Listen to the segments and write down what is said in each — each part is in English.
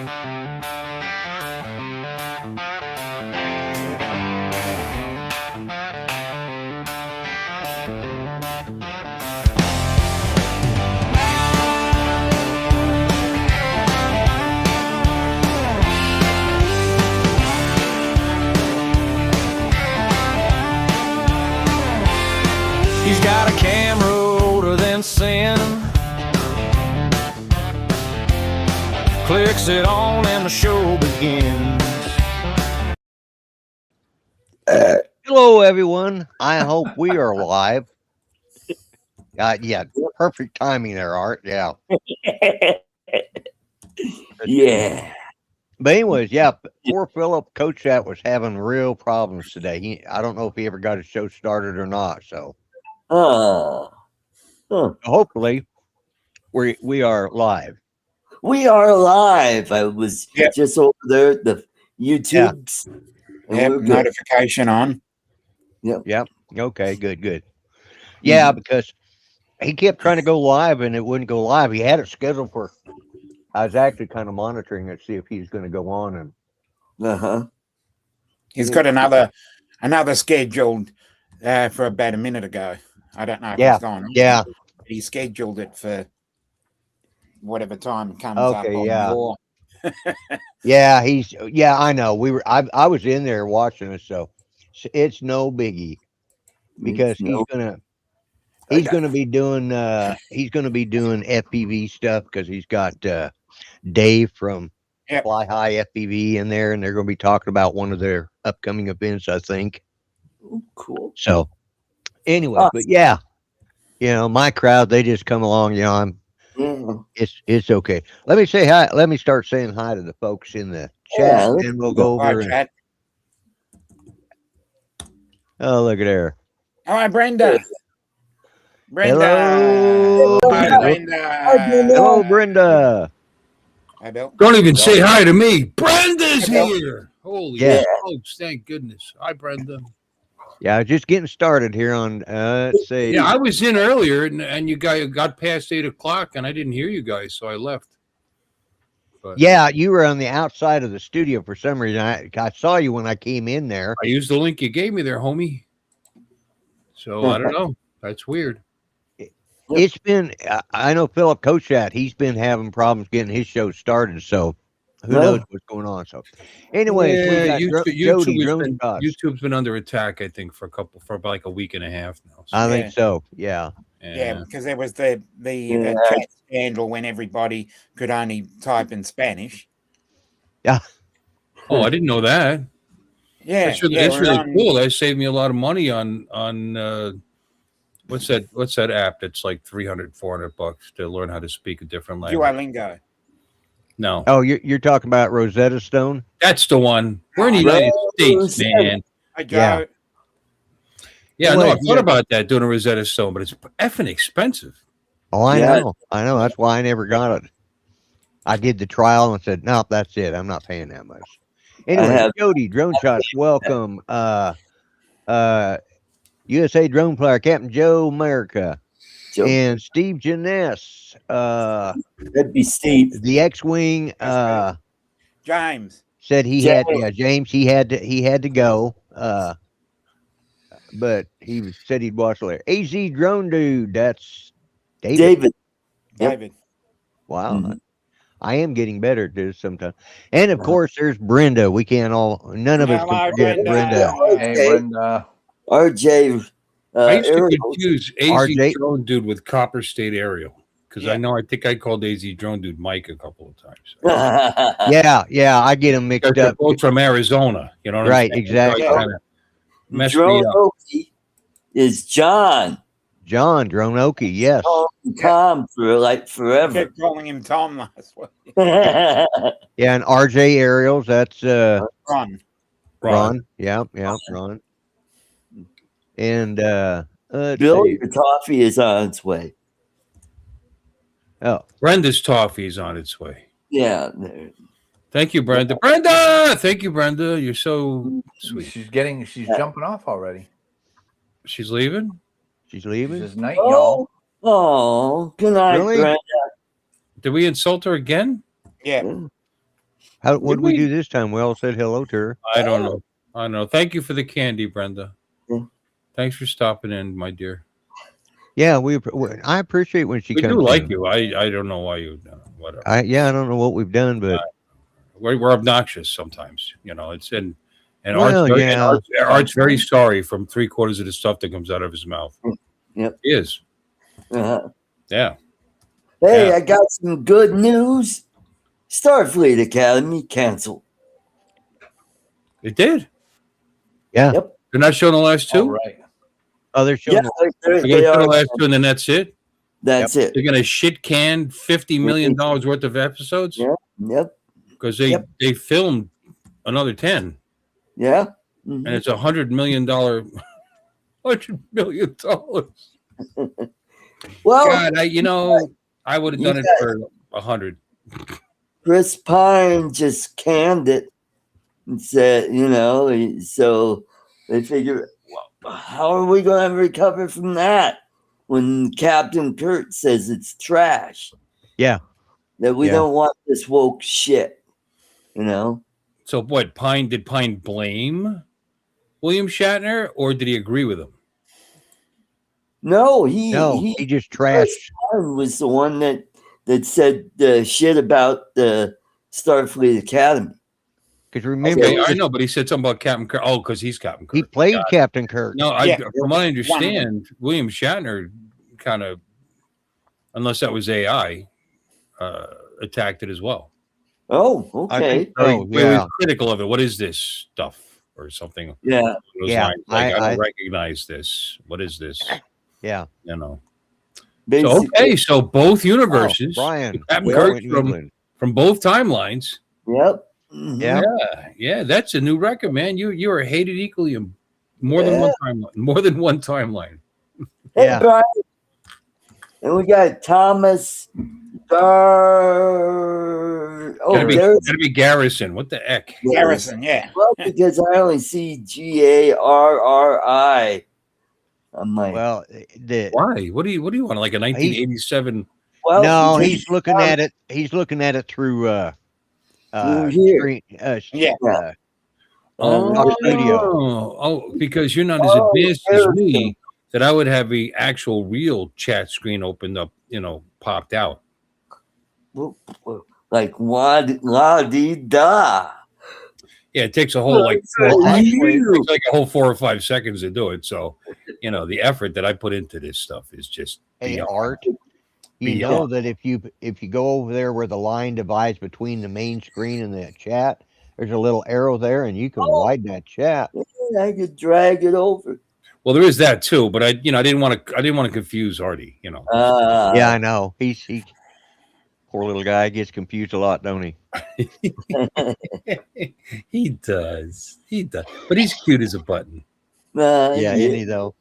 He's got a camera older than sin. Clicks it on and the show begins. Hello, everyone. I hope we are live. Yeah, perfect timing there, Art. Yeah. Yeah. But anyways, yeah, poor Philip Kochat was having real problems today. I don't know if he ever got his show started or not. So hopefully we are live. We are live. I was just over there at the YouTubes. Yep, notification on. Yep. Okay, good. Yeah, because he kept trying to go live and it wouldn't go live. He had it scheduled for. I was actually kind of monitoring it to see if he's going to go on and. He's got another scheduled for about a minute ago. I don't know if it's gone on. Yeah. He scheduled it for whatever time it comes up on your. Yeah, I know. I was in there watching it, so it's no biggie because he's gonna be doing FPV stuff because he's got Dave from Fly High FPV in there, and they're going to be talking about one of their upcoming events, I think. Oh, cool. So anyway, but yeah, my crowd, they just come along. It's okay. Let me say hi. Let me start saying hi to the folks in the chat, and we'll go over. And, oh, look at there. Hi, Brenda. Hello. Hi, Brenda. Hello, Brenda. Hi, Bill. Don't even say hi to me. Brenda's here. Holy smokes. Thank goodness. Hi, Brenda. Yeah, just getting started here on, let's see. Yeah, I was in earlier, and you guys got past 8 o'clock, and I didn't hear you guys, so I left. But yeah, you were on the outside of the studio for some reason. I saw you when I came in there. I used the link you gave me there, homie. So I don't know. That's weird. It's been, I know Philip Kochat, he's been having problems getting his show started, so who knows what's going on. So anyway, YouTube's been under attack, I think, for like a week and a half now. So. I think so. Yeah, because there was the chat scandal when everybody could only type in Spanish. Yeah. Oh, I didn't know that. Yeah, that's really cool. That saved me a lot of money on what's that app that's like $300-400 to learn how to speak a different language? Duolingo. No. Oh, you're talking about Rosetta Stone? That's the one. We're in the United States, man. Yeah. Yeah, no, I thought about that, doing a Rosetta Stone, but it's effing expensive. Oh, I know. That's why I never got it. I did the trial and said, no, that's it. I'm not paying that much. Anyway, Jody, Drone Shots, welcome. USA Drone Player, Captain Joe America. And Steve Janess. That'd be Steve. The X-Wing. James said James. He had to go. But he said he'd watch later. AZ Drone Dude. That's David. Wow. I am getting better at this sometimes. And of course, there's Brenda. We can't none of us can forget Brenda. Hey, Brenda. RJ. I used to confuse AZ Drone Dude with Copper State Aerial because I think I called AZ Drone Dude Mike a couple of times. yeah, I get them mixed up. Both from Arizona, you know what right? I'm Exactly. Drone Okie is John. Drone Okie, yes. Tom for like forever. I kept calling him Tom last week. Yeah, and RJ Aerials, that's Ron. Yeah, Ron. And Bill, your toffee is on its way. Oh, Brenda's toffee is on its way. Yeah. Thank you, Brenda. Brenda, thank you, Brenda. You're so sweet. She's jumping off already. She's leaving. She's leaving. She says, night, y'all. Oh, good night, Really? Brenda. Did we insult her again? Yeah. What did we do this time? We all said hello to her. I don't know. I don't know. Thank you for the candy, Brenda. Yeah. Thanks for stopping in, my dear. Yeah, I appreciate when she We comes do like in. you. I don't know why you whatever. I don't know what we've done, but We're obnoxious sometimes. You know, it's and Well, yeah. Art's very sorry from 3/4 of the stuff that comes out of his mouth. Yep. He is. Uh-huh. Yeah. Hey, Yeah. I got some good news. Starfleet Academy canceled. It did. Yeah. Yep. They're not showing the last two. All right. Oh, they're showing. Yeah, They're they gonna show are. the last two, and then that's it. That's it. They're gonna shit can $50 million worth of episodes. Yep. Yep. Because they filmed another 10, Yeah. and Mhm. it's $100 million. $100 million. Well, God, I would have done it for 100. Chris Pine just canned it and said, so they figure, well, how are we going to recover from that when Captain Kirk says it's trash? Yeah. That we Yeah. don't want this woke shit, So what? Did Pine blame William Shatner, or did he agree with him? No, he just Chris trashed. Pine was the one that said the shit about the Starfleet Academy. Because remember, Okay, I know, but he said something about Captain Kirk. Oh, because he's Captain Kirk. he played Captain Kirk. No, Yeah. from what I understand, William Shatner kind of, unless that was AI, attacked it as well. Oh, I okay. think He so. Yeah. was critical of it. What is this stuff or something? Yeah. along those Yeah, lines. Like, I I- don't recognize this. What is this? Yeah. You know. So Basically, okay, so both universes, Brian, Captain we Kirk went to England. from both timelines. Yep. Mhm. Yeah. Yeah, that's a new record, man. You are hated equally in more than one timeline. More than one timeline. Hey, Yeah. Brian. And we got Thomas Gar. Oh, Gotta there's be Garrison. What the heck? Garrison, yeah. well, because I only see Garri. I'm like, Well, Why? What do you want? Like a 1987? well, no, because he's looking at it. He's looking at it through Through here. screen, Yeah. Oh, because you're not as advanced as me, that I would have the actual real chat screen opened up, popped out. like la dee da. Yeah, it takes a whole It's like a whole 4 or 5 seconds to do it. So, the effort that I put into this stuff is just beyond. Art. You know that if you go over there where the line divides between the main screen and the chat, there's a little arrow there, and you can widen that chat. Yeah, I could drag it over. Well, there is that too, but I didn't want to confuse Artie. Yeah, I know. He's poor little guy gets confused a lot, don't he? He does, but he's cute as a button. Yeah, isn't he though?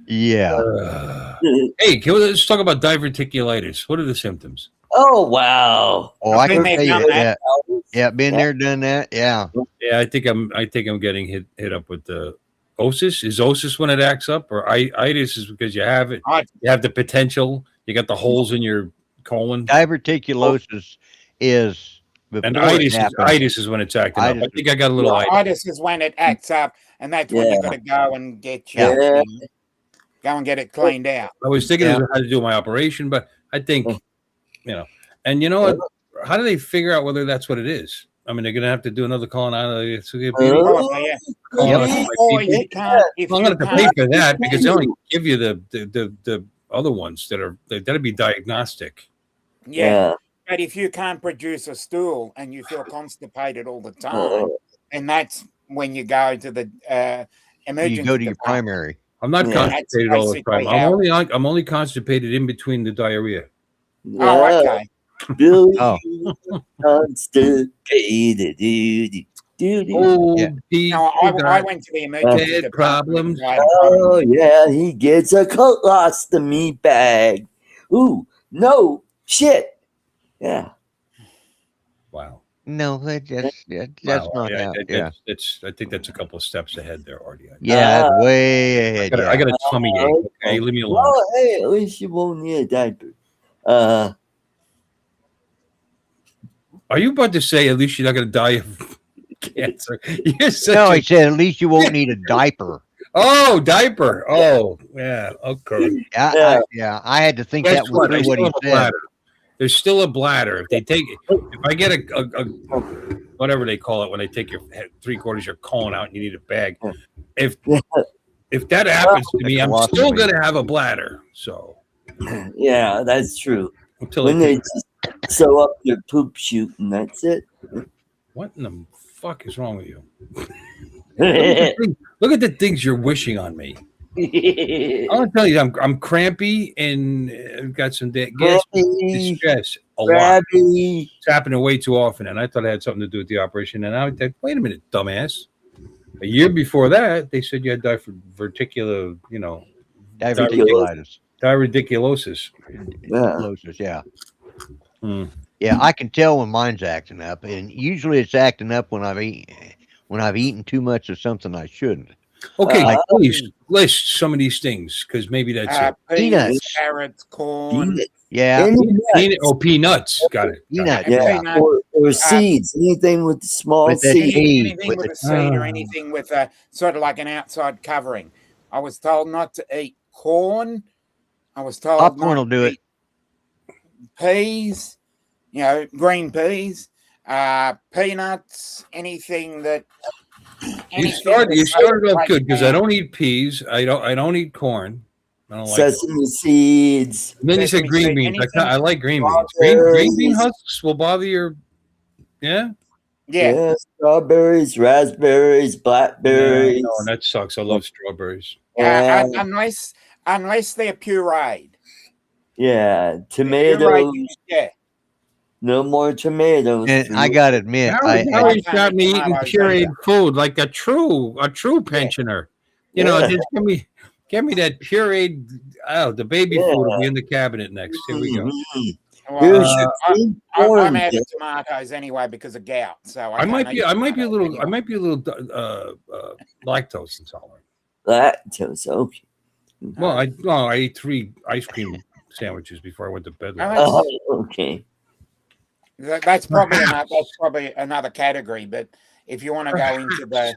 Yeah. Hey, let's talk about diverticulitis. What are the symptoms? Oh wow! Oh, I can Been tell there, you done that. Yeah, been there, done that. Yeah. Yeah, I think I'm getting hit up with the osis. Is osis when it acts up, or itis is because you have it? You have the potential. You got the holes in your colon. Diverticulosis is And before it happens. itis is when it's acting up. I think I got a little itis. Itis is when it acts up, and that's when you got to go and get your go and get it cleaned out. I was thinking of how to do my operation, but I think, and you know what? How do they figure out whether that's what it is? I mean, they're going to have to do another colonoscopy. Probably, yeah. Or you can't, if I'm you going to have to pay for that because they only give you the other ones that'll be diagnostic. yeah. But if you can't produce a stool and you feel constipated all the time, and that's when you go to the emergency You go to your department. primary. I'm not constipated all the time. basically I'm only constipated in between the diarrhea. Oh, okay. Billy Oh. constipated. Oh, No, I went to the emergency Bad department. problems. Oh yeah, he gets a colostomy bag. Ooh, no shit. Yeah. Wow. No, that's not how. Yeah. I think that's a couple of steps ahead there, Artie. Yeah, that's way ahead. I got a tummy ache. Okay, leave me alone. Well, hey, at least you won't need a diaper. Are you about to say at least you're not going to die of cancer? You're such No, a- he said at least you won't need a diaper. Oh, diaper. Oh, yeah. Okay. I had to think Guess that what? through I what still he have a said. bladder. There's still a bladder. If they take, if I get a whatever they call it when they take your 3/4 your colon out and you need a bag, if that happens to me, I'm still colostomy. gonna have a bladder. So Yeah, that's true. until When they they just sew up your poop chute and that's it. what in the fuck is wrong with you? Look at the things you're wishing on me. I want to tell you, I'm crampy and I've got some gas distress a lot. Crabby. It's happening way too often, and I thought it had something to do with the operation. And I thought, wait a minute, dumbass. A year before that, they said you had diverticular, Diverticulitis. diverticulosis. Yeah. Hmm. Yeah, I can tell when mine's acting up, and usually it's acting up when I've eaten too much of something I shouldn't. Okay, Uh, please list some of these things because maybe that's it. Peanuts. Peas, carrots, corn. Yeah, Peanuts. Got it. peanuts. Yeah, Peanuts. or seeds. Anything with the small With that seeds. seed. Anything with with the- a seed or anything with a sort of like an outside covering. I was told not to eat corn. I was told Popcorn not will do to it. eat peas, green peas, peanuts, anything that. You started off good because I don't eat peas. I don't eat corn. I don't like Sesame seeds. And then you said Sesame green seed, beans. anything- I like green beans. Green bean husks will bother your. Yeah. Yeah. Strawberries, raspberries, blackberries. No, that sucks. I love strawberries. Unless they're pureed. Tomatoes. Yeah. No more tomatoes. And for I you. gotta admit, Howard's got me eating tomatoes pureed either. food like a true pensioner. Yeah. Just give me that pureed. Oh, the baby food will be in the cabinet next. Here we go. Mhm. Well, Here's your sweet I'm corn out dip. of tomatoes anyway because of gout. So I might be a little tomatoes lactose intolerant. Lactose. Okay. Well, I ate 3 ice cream sandwiches before I went to bed. Oh, Okay. That's probably another category. But if you want to go into the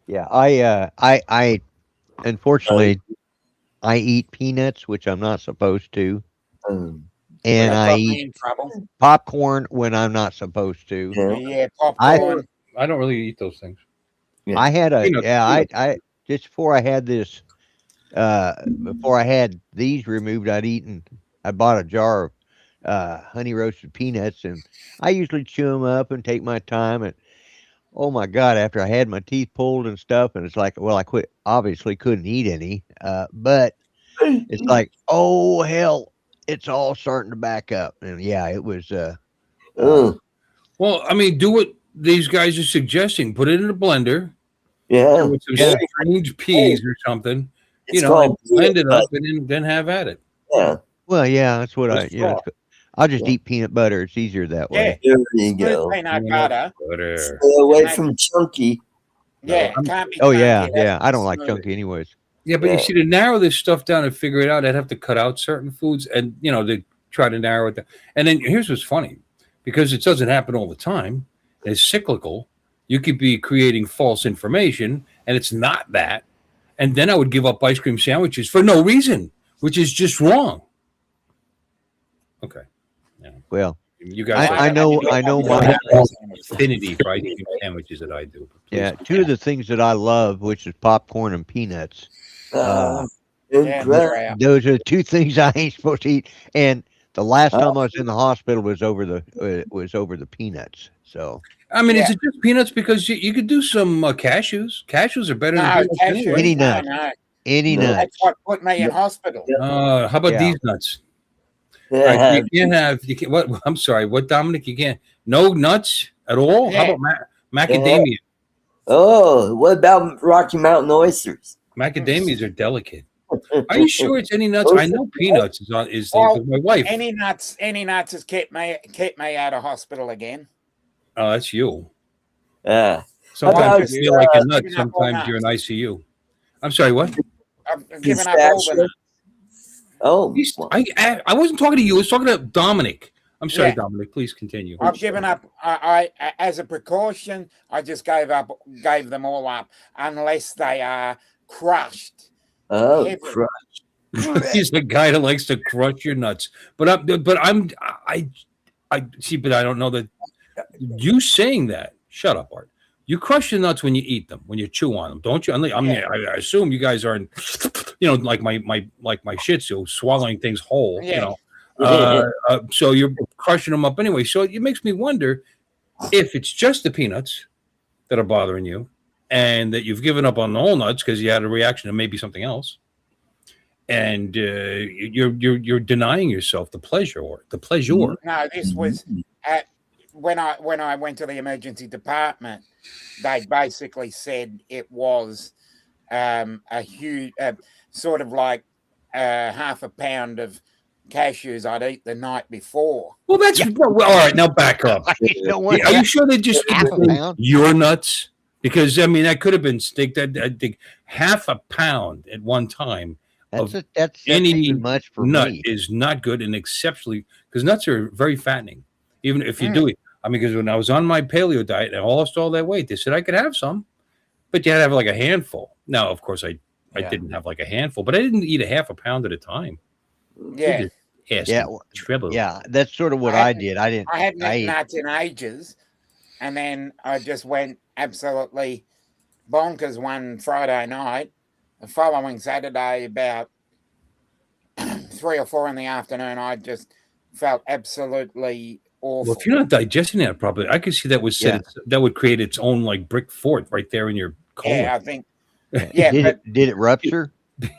yeah, I unfortunately I eat peanuts, which I'm not supposed to, and that I got me eat in trouble. popcorn when I'm not supposed to. Yeah, popcorn. I don't really eat those things. Yeah. I had Peanuts, I just before I had this, before I had these removed, I bought a jar of honey roasted peanuts, and I usually chew them up and take my time. And oh my God, after I had my teeth pulled and stuff, and it's like, well, I obviously couldn't eat any, but it's like, oh hell, it's all starting to back up, and yeah, it was. Oh, Well, I mean, do what these guys are suggesting. Put it in a blender yeah. with some Yeah. strange peas or something, It's and called blend it peanut up and then have at it. Yeah. Well, yeah, that's what That's I'll just Yeah. eat peanut butter. It's easier that way. There you Smooth go. peanut butter. Butter. Stay away from chunky. Yeah, I'm- can't be Oh chunky, yeah, it has yeah. to I be don't like smooth. chunky anyways. Yeah, but Yeah. you see, to narrow this stuff down and figure it out, I'd have to cut out certain foods, and they try to narrow it down. And then here's what's funny, because it doesn't happen all the time. It's cyclical. You could be creating false information, and it's not that. And then I would give up ice cream sandwiches for no reason, which is just wrong. Okay, Well, you guys I know my have affinity for ice cream sandwiches that I do. but please yeah. Two of the things that I love, which is popcorn and peanuts. Incredible. Yeah. Those are the two things I ain't supposed to eat. And the last time I was in the hospital was over the peanuts. So I mean, is Yeah. it just peanuts? Because you could do some cashews. Cashews are better No, than peanuts cashews, anyway. Any nut. no. any No. nuts. That's what put me in hospital. How about Yeah. these nuts? All right, you can't have. You can't. What? I'm sorry. What, Dominic? You can't. No nuts at all. How Yeah. about macadamia? Oh, what about Rocky Mountain oysters? Macadamias are delicate. Are you sure it's any nuts? I know peanuts is Well, my wife. Any nuts has kept me out of hospital again. Oh, that's you. Yeah. Sometimes you feel like a nut. giving up all Sometimes you're in ICU. I'm sorry. What? I've given up all the Pistachio? nuts. Oh, I wasn't talking to you. I was talking to Dominic. I'm sorry, Yeah. Dominic. Please continue. I've given up. I as a precaution, I just gave them all up, unless they are crushed. oh, Heavy. He's a guy that likes to crush your nuts. But I see. But I don't know that you saying that. Shut up, Art. You crush your nuts when you eat them, when you chew on them, don't you? I assume you guys aren't, like my Shih Tzu, swallowing things whole. Yeah. So you're crushing them up anyway. So it makes me wonder if it's just the peanuts that are bothering you, and that you've given up on the whole nuts because you had a reaction to maybe something else, and you're denying yourself the pleasure. No, this was when I went to the emergency department. They basically said it was a huge, sort of like half a pound of cashews I'd eat the night before. Well, that's all right. Now back up. Are you sure they just half a pound? Your nuts? Because I mean, that could have been steak. I think half a pound at one time. That's any even much for nut me. is not good, and exceptionally because nuts are very fattening, even if you do it. I mean, because when I was on my paleo diet and I lost all that weight, they said I could have some, but you had to have like a handful. Now, of course, I didn't have like a handful, but I didn't eat a half a pound at a time. Yeah. Triple. Yeah, that's sort of what I did. I hadn't eaten nuts in ages, and then I just went absolutely bonkers one Friday night. The following Saturday, about 3 or 4 in the afternoon, I just felt absolutely awful. Well, if you're not digesting that properly, I could see that would that would create its own like brick fort right there in your colon. Yeah, I think. Yeah, did it rupture?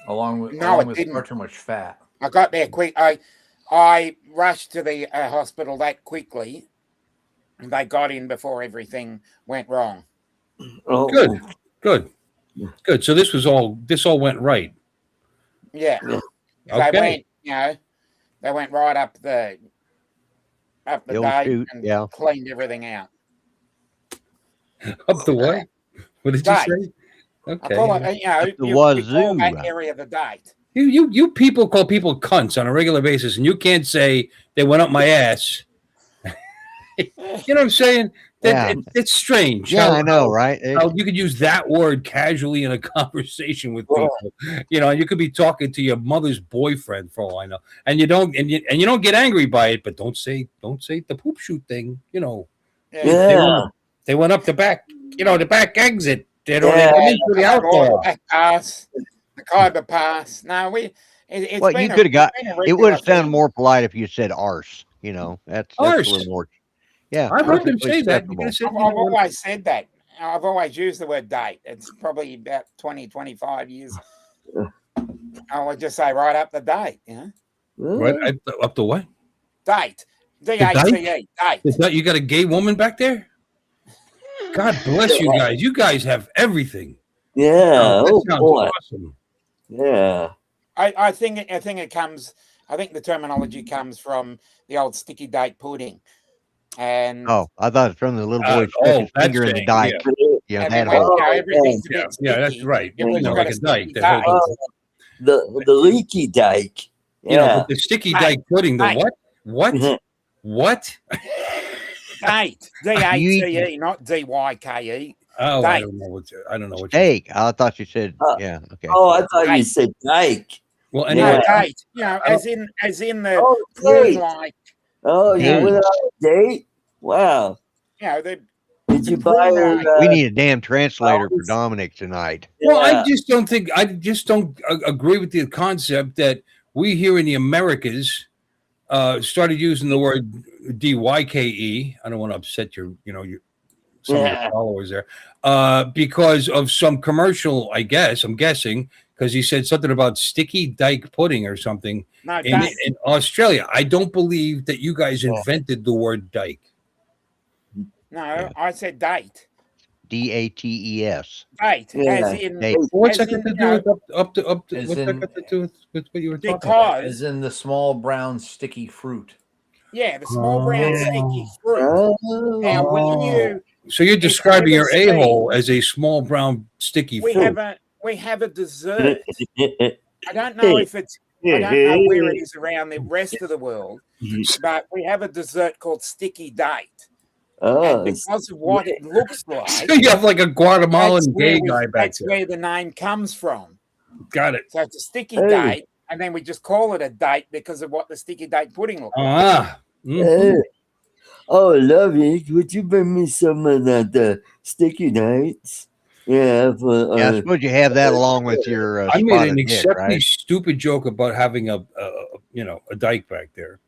along with didn't. far too much fat. I got there quick. I rushed to the hospital that quickly. They got in before everything went wrong. Oh, Good. So this all went right. Yeah. Okay. They went right up the date chute, and cleaned everything out. Up the what? What did you say? Okay. I call it, you call that area the date. You people call people cunts on a regular basis, and you can't say they went up my ass. You know what I'm saying? It's strange. Yeah, I know, right? How you could use that word casually in a conversation with people. You could be talking to your mother's boyfriend for all I know, and you don't get angry by it. But don't say the poop shoot thing. They went up the back. The back exit. They come into the outdoor. The Khyber Pass. No, you could have got. It would have sounded more polite if you said arse. That's a little more. Yeah, I've heard them say that. I've always said that. I've always used the word date. It's probably about 20, 25 years. I would just say right up the date. Right up the what? Date. D-A-T-E. Date. You got a gay woman back there? God bless you guys. You guys have everything. Yeah. That sounds awesome. Yeah. I think it comes. I think the terminology comes from the old sticky date pudding. And I thought it's from the little boy stuck his finger in the dike. Yeah, that that's right. Like a dike. The leaky dike. But the sticky dike pudding. The what? What? Date. D-A-T-E, not D-Y-K-E. Oh, I don't know what. Dike. I thought you said. Yeah. Okay. Oh, I thought you said dike. Well, anyway, date. As in the food like. Oh, you went on a date? Wow. Did you buy? We need a damn translator for Dominic tonight. Well, I just don't agree with the concept that we here in the Americas started using the word D-Y-K-E. I don't want to upset some of your followers there, because of some commercial. I guess I'm guessing because he said something about sticky dike pudding or something in Australia. I don't believe that you guys invented the word dike. No, I said date. D-A-T-E-S. Date. As in. Date. What's that got to do with up? What's that got to do with what you were talking about? As in the small brown sticky fruit. Yeah, the small brown sticky fruit. Now, when you. So you're describing your a-hole as a small brown sticky fruit. We have a dessert. I don't know if it's I don't know where it is around the rest of the world, but we have a dessert called sticky date. And Oh, because of what it looks like, So you have like a Guatemalan gay guy back that's there. where the name comes from. Got it. So it's a sticky Hey. date, and then we just call it a date because of what the sticky date pudding looks like. Ah. Mhm. hey. Oh, lovey, would you bring me some of that sticky dates? Yeah, for, Yeah, I suppose you have that along with your I made an spotted dick, exceptionally right? stupid joke about having a dyke back there,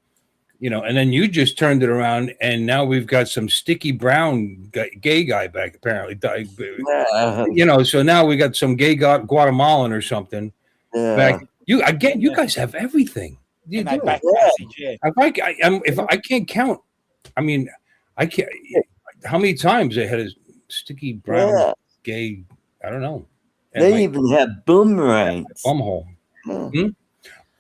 and then you just turned it around, and now we've got some sticky brown gay guy back apparently. yeah, So now we got some gay Guatemalan or something yeah. back. You guys have everything. You In that do. back Yeah. passage, yeah. If I can't count, I mean, I can't. How many times I had a sticky brown Yeah. gay? I don't know. They even have boomerangs. Bumhole. Yeah.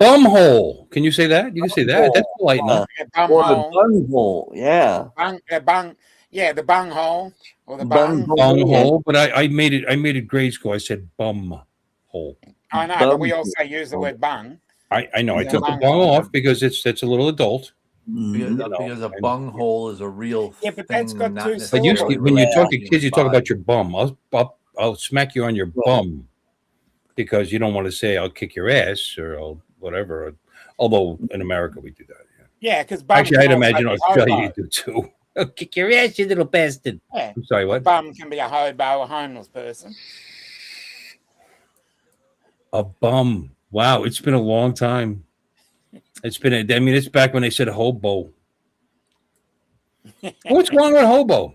Bumhole. Can you say that? You can say that. That's polite enough. A bum Or the hole, bunghole. Yeah. the bung hole or the Bung bung. hole. Bunghole. But I made it grade school. I said bum hole. I know, but we also use the word bung. I know. I Yeah, took the bung bung hole. off because it's a little adult. Mhm. Because a bunghole is a real Yeah, but that's thing, got not two But you, necessarily when you related talk to the kids, you talk body. about your bum. I'll smack you on your bum because you don't want to say I'll kick your ass or I'll whatever. Although in America we do that. Yeah. Yeah, because Actually, I'd imagine Australia you do too. I'll kick your ass, you little bastard. Yeah. I'm sorry, A what? bum can be a hobo, a homeless person. A bum. Wow, it's been a long time. It's back when they said hobo. What's wrong with hobo?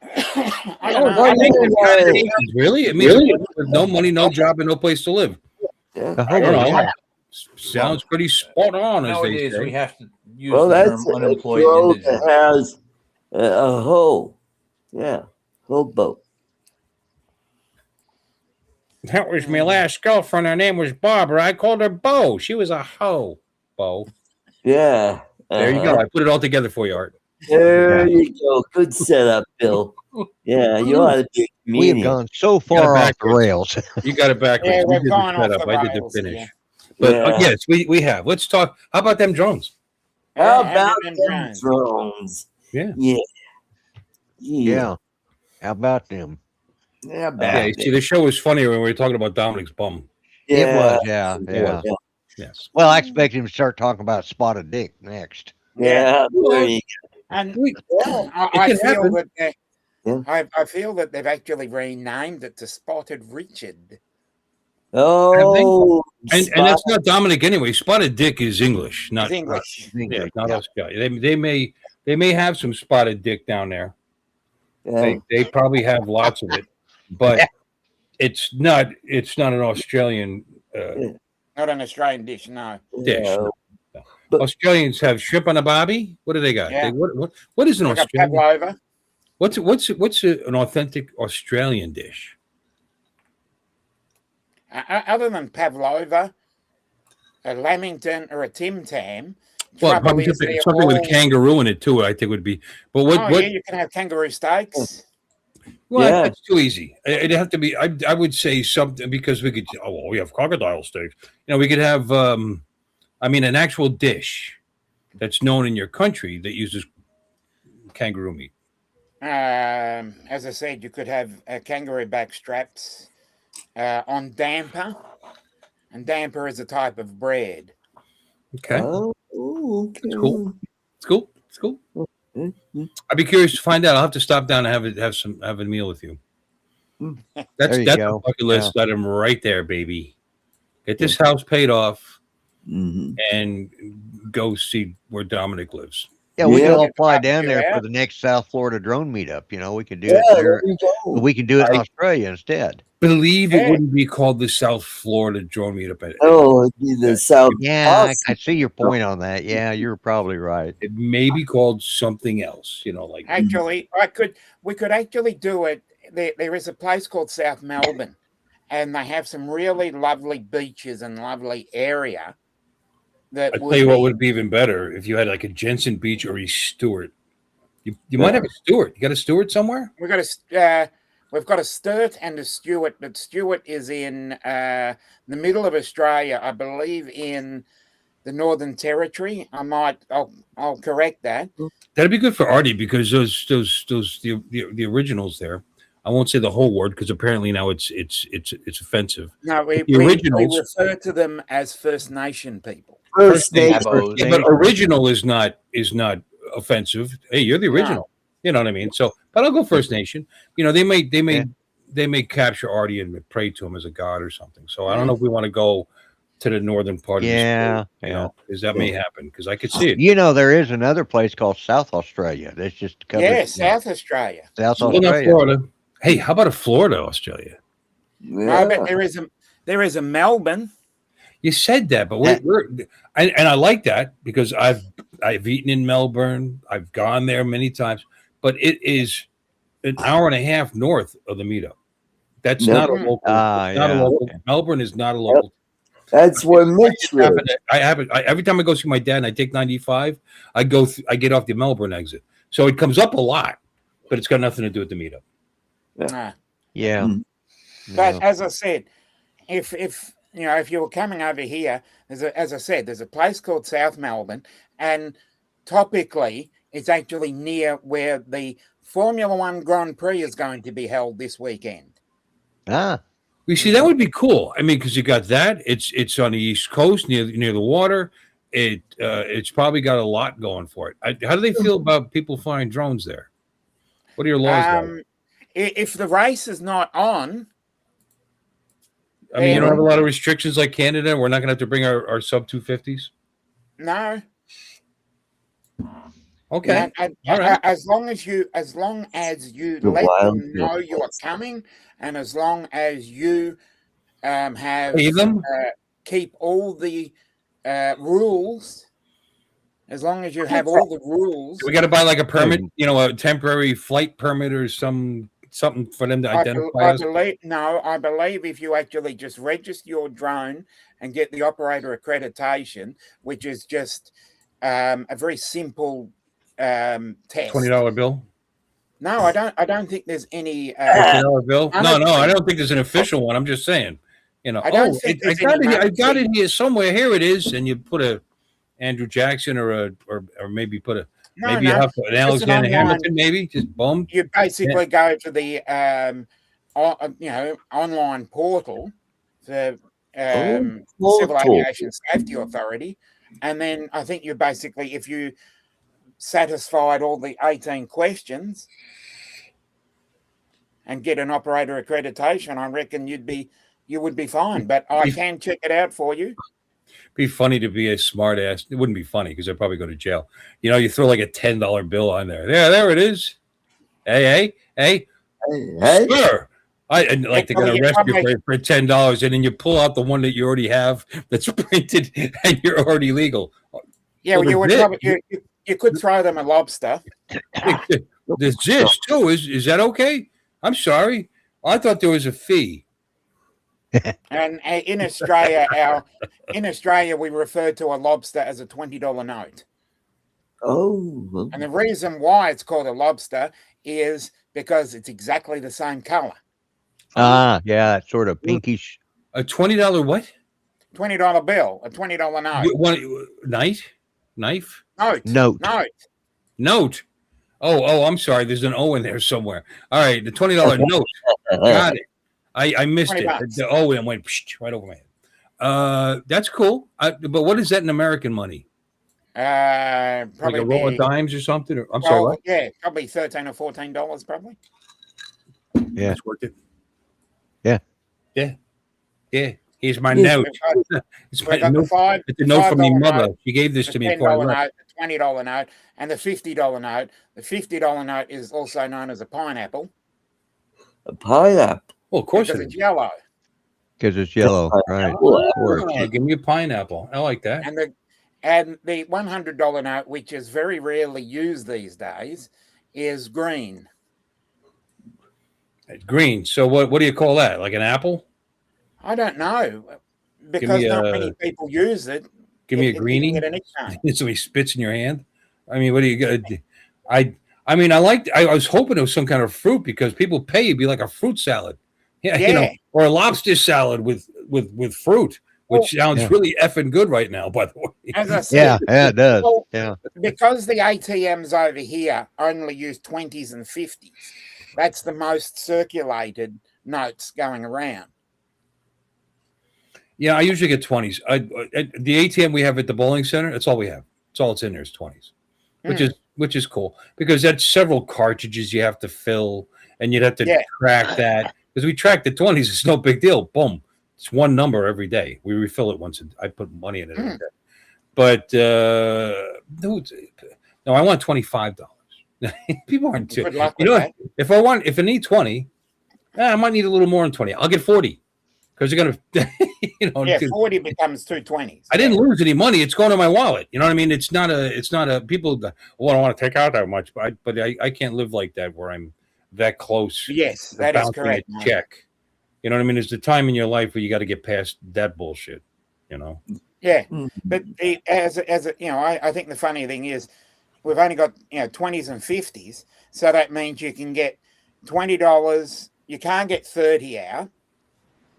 I don't know. Why I think do they- Really? It means with no money, no job, and no place to live. Yeah. The I don't hobo, know. yeah. Sounds pretty spot on, as they Nowadays, say. we have to use Well, the that's term a unemployed crow indigent. that has a hoe. Yeah. Hobo. That was my last girlfriend. Her name was Barbara. I called her Bo. She was a hoe. Bo. Yeah. There you go. I put it all together for you, Art. There you go. Good setup, Bill. Yeah, you ought to be a We have comedian. gone so Got it far off the backwards. rails. You got it backwards. Yeah, We we've did gone the off setup. the I did the rails, finish. yeah. But Yeah. yes, we have. Let's talk. How about them drones? How Yeah, about them them drones. drones? Yeah. Yeah. Yeah. How about them? Yeah, about Yeah. You see, the show was funnier when we were talking about Dominic's bum. It was, yeah. was. Yeah. Yes. Well, I expect him to start talking about spotted dick next. Yeah. There you And go. I can feel happen. that Yeah. I feel that they've actually renamed it to Spotted Richard. Oh, And that's not Dominic anyway. Spotted dick is English, not It's English. Yeah, not Australia. They may have some spotted dick down there. yeah. They probably have lots of it, but it's not an Australian Not an Australian dish, no. dish. Yeah. No. But- Australians have shrimp on a barbie. What do they got? Yeah. What is an Like a Australian? pavlova. What's an authentic Australian dish? Other than pavlova, a lamington or a Tim Tam. Well, trouble probably is they're something with a all- kangaroo in it too. I think would be. But what? Oh, what? yeah, you can have kangaroo steaks. Well, Yeah. that's too easy. It'd have to be. I would say something because we could. Oh, well, we have crocodile steaks. We could have. An actual dish that's known in your country that uses kangaroo meat. As I said, you could have kangaroo back straps on damper, and damper is a type of bread. Okay, Oh, okay. That's cool. It's cool. It's cool. Mhm. I'd be curious to find out. I'll have to stop down and have a meal with you. That's There you that's go. a bucket list item right there, baby. Get this house paid off Mhm. and go see where Dominic lives. Yeah, we can Yeah. all fly down there Yeah. for the next South Florida drone meetup. We can do Yeah, it there. there you go. We can do it in Australia instead. Believe it Hey. wouldn't be called the South Florida drone meetup. Oh, it'd be the South. Yeah, I Awesome. see your point on that. Yeah, you're probably right. It may be called something else. Like Actually, we could actually do it. There is a place called South Melbourne, and they have some really lovely beaches and lovely area. That I tell you what would be even better if you had like a Jensen Beach or a Stewart. You might have a Stewart. You got a Stewart somewhere? we got a We've got a Sturt and a Stewart, but Stewart is in the middle of Australia, I believe, in the Northern Territory. I'll correct that. That'd be good for Artie because the originals there. I won't say the whole word because apparently now it's offensive. No, we originals- refer to them as First Nation people. First Nation. Abos. Yeah, but original is not offensive. Hey, you're the original. You know what I mean? So, but I'll go First Nation. You know, they may capture Artie and pray to him as a god or something. So I don't know if we want to go to the northern part of the state, you know, because that may happen because I could see it. You know, there is another place called South Australia. That's just covered. Yeah, South Australia. South Well, not Australia. Florida. Hey, how about a Florida, Australia? Yeah. No, but there is a Melbourne. You said that, but and I like that because I've eaten in Melbourne. I've gone there many times, but it is an hour and a half north of the meetup. That's not a local. Not a local. Melbourne is not a local. That's where Mitch lives. I have it. Every time I go see my dad and I take 95, I get off the Melbourne exit. So it comes up a lot, but it's got nothing to do with the meetup. No. Yeah. Mm. But as I said, if you know, if you were coming over here, as I said, there's a place called South Melbourne, and topically, it's actually near where the Formula One Grand Prix is going to be held this weekend. Ah. You see, that would be cool. I mean, because you got that. It's on the East Coast near the water. It's probably got a lot going for it. How do they feel about people flying drones there? What are your laws? Like? If the race is not on, I mean, you don't have a lot of restrictions like Canada. We're not going to have to bring our sub 250s. no. Okay. All right. As long as you let them know you are coming, and as long as you keep all the rules, as long as you have all the rules, We got to buy like a permit, you know, a temporary flight permit or something for them to identify us. I believe if you actually just register your drone and get the operator accreditation, which is just a very simple test. $20 bill. No, I don't think there's any $20 bill. No, I don't think there's an official one. I'm just saying. You know, I got it here somewhere. Here it is, and you put a Andrew Jackson or maybe put a you have an Alexander Hamilton, maybe just boom. You basically go to the online portal for Civil Aviation Safety Authority, and then I think you basically, if you satisfied all the 18 questions and get an operator accreditation, I reckon you would be fine. But I can check it out for you. Be funny to be a smart ass. It wouldn't be funny because I'd probably go to jail. You know, you throw like a $10 bill on there. Yeah, there it is. Hey, sir. They're gonna arrest you for $10, and then you pull out the one that you already have that's printed, and you're already legal. Yeah, well, you could throw them a lobster. There's this too. Is that okay? I'm sorry. I thought there was a fee. And in Australia, we refer to a lobster as a $20 note. Oh. And the reason why it's called a lobster is because it's exactly the same color. Ah, yeah, it's sort of pinkish. A $20 what? $20 bill, a $20 note. Knife? Note. Oh, I'm sorry. There's an O in there somewhere. All right, the $20 note. Got it. I missed it. The O and went right over my head. That's cool. But what is that in American money? Probably like a roll of dimes or something? I'm sorry, what? Yeah, probably $13 or $14, probably. Yeah. That's worth it. Yeah. Yeah. Here's my note. It's my note. It's a note from my mother. She gave this to me. $10 note, the $20 note, and the $50 note. The $50 note is also known as a pineapple. A pineapple. Well, of course because it's yellow. Because it's yellow, right? Give me a pineapple. I like that. And the $100 note, which is very rarely used these days, is green. Green. So what do you call that? Like an apple? I don't know. Because not many people use it. Give me a greenie. So he spits in your hand. I mean, what do you got? I I mean, I was hoping it was some kind of fruit because people pay you to be like a fruit salad. Yeah, Yeah. or a lobster salad with fruit, which sounds Yeah. really effing good right now, by the way. As I said, Yeah, it does. well, Yeah. because the ATMs over here only use 20s and 50s, that's the most circulated notes going around. Yeah, I usually get 20s. The ATM we have at the bowling center, that's all we have. It's all it's in there is 20s, which is cool because that's several cartridges you have to fill, and you'd have to track that because we track the 20s. It's no big deal. Boom, it's one number every day. We refill it once. I put money in it every day. But no, I want $25. People aren't too. Good luck You with know, that. if I need 20, I might need a little more than 20. I'll get 40 because you're gonna, Yeah, 40 becomes 220s. I didn't lose any money. It's going to my wallet. You know what I mean? It's not a people. Well, I don't want to take out that much, but I can't live like that where I'm that close. Yes, to that is bouncing correct. a check. You know what I mean? There's the time in your life where you got to get past that bullshit. You know? Yeah, but I think the funny thing is we've only got 20s and 50s, so that means you can get $20. You can't get 30 out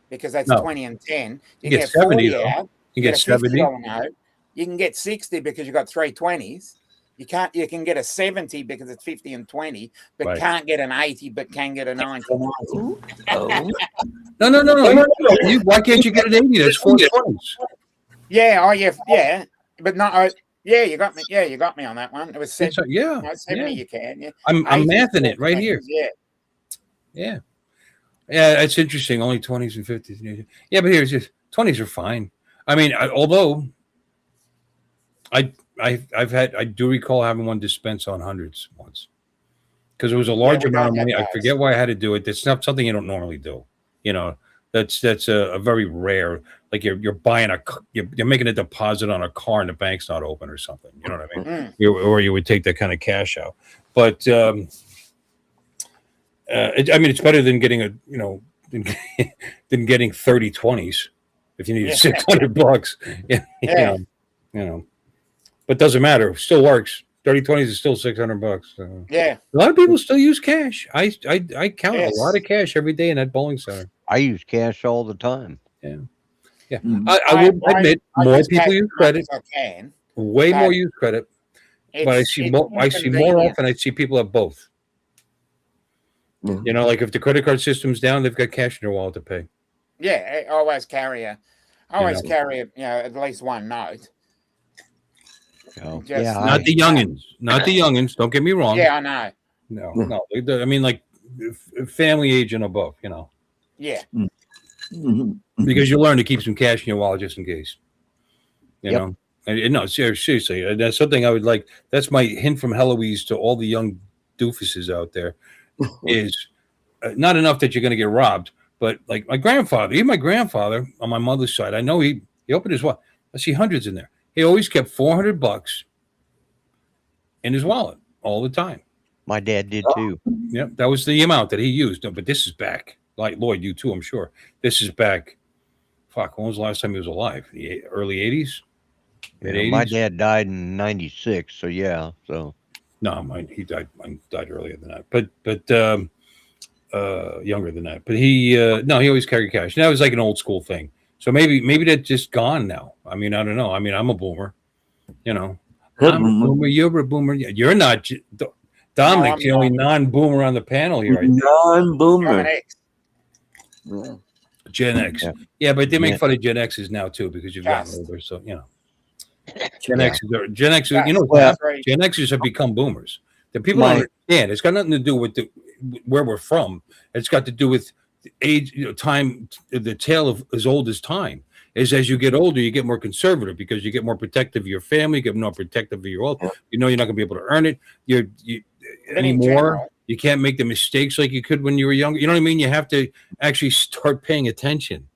because that's 20 and 10. You can get 70 40 out. You get a $70. $50 note. You can get 60 because you've got 3 20s. You can get a 70 because it's 50 and 20, but can't get an 80, but can get a 90. Oh. No. Why can't you get an 80? That's 4 20s. Yeah, yeah, but not. Yeah, you got me. Yeah, you got me on that one. It was 70. Yeah, 70. You can. Yeah, I'm mathing it right here. Yeah. It's interesting. Only 20s and 50s. Yeah, but here's just 20s are fine. I mean, although I do recall having one dispense on hundreds once because it was a large amount of money. I forget why I had to do it. It's not something you don't normally do. That's a very rare. Like you're buying you're making a deposit on a car and the bank's not open or something. You know what I mean? Or you would take that kind of cash out. But it's better than getting than getting 30 20s if you need $600. But doesn't matter. It still works. 30 20s is still $600. So. Yeah. A lot of people still use cash. I count a lot of cash every day in that bowling center. I use cash all the time. Yeah. I will admit more people use credit. Way more use credit. But I see more often. I see people have both. Like if the credit card system's down, they've got cash in their wallet to pay. Yeah, I always carry at least one note. Not the youngins. Not the youngins. Don't get me wrong. Yeah, I know. No. I mean, like family age and above. Yeah. Because you learn to keep some cash in your wallet just in case. You know. And, no, seriously, that's something I would like. That's my hint from Heloise to all the young doofuses out there. Is not enough that you're going to get robbed, but like my grandfather, even my grandfather on my mother's side, I know he opened his wallet. I see hundreds in there. He always kept $400 in his wallet all the time. My dad did too. Yeah, that was the amount that he used. No, but this is back. Like Lloyd, you too, I'm sure. This is back. Fuck, when was the last time he was alive? The early 80s? Mid-80s? My dad died in 96, so yeah. So no, mine died earlier than that. But younger than that. But he always carried cash. And that was like an old school thing. So maybe that's just gone now. I mean, I don't know. I mean, I'm a boomer. I'm a boomer. You're a boomer. You're not. Dominic's the only non-boomer on the panel here. Non-boomer. Gen X. Yeah, but they make fun of Gen X's now too because you've gotten older. So Gen X's. Gen X's have become boomers. The people don't understand. It's got nothing to do with where we're from. It's got to do with age, time. The tale of as old as time is as you get older, you get more conservative because you get more protective of your family, you get more protective of your old. You're not going to be able to earn it. Anymore. You can't make the mistakes like you could when you were younger. You know what I mean? You have to actually start paying attention.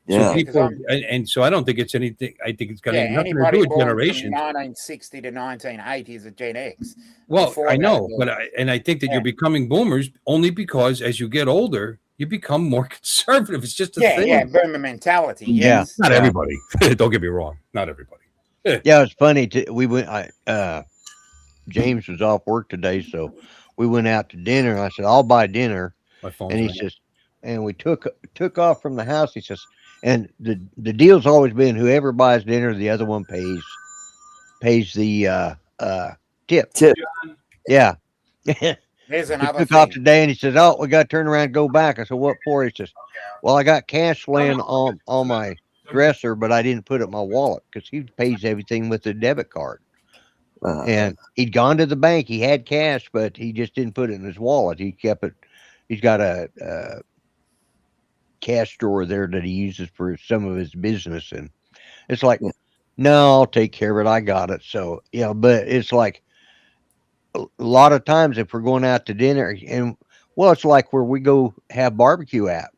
Yeah. So people, and so I don't think it's anything. I think it's got nothing to do with generations. 1960 to 1980 is a Gen X. Well, I know, but I think that you're becoming boomers only because as you get older, you become more conservative. It's just a thing. Yeah, boomer mentality. Yes. Not everybody. Don't get me wrong. Not everybody. Yeah, it's funny. We went. James was off work today, so we went out to dinner. I said, I'll buy dinner. My phone's And he ringing. says, and we took off from the house. He says, and the deal's always been whoever buys dinner, the other one pays the tip. Tip. Yeah. There's He another took off thing. today and he says, oh, we got to turn around and go back. I said, what for? He says, well, I got cash laying on my dresser, but I didn't put it in my wallet because he pays everything with a debit card. And he'd gone to the bank. He had cash, but he just didn't put it in his wallet. He kept it. He's got a cash drawer there that he uses for some of his business. And it's like, Yeah. no, I'll take care of it. I got it. So, yeah, but it's like a lot of times if we're going out to dinner and well, it's like where we go have barbecue at.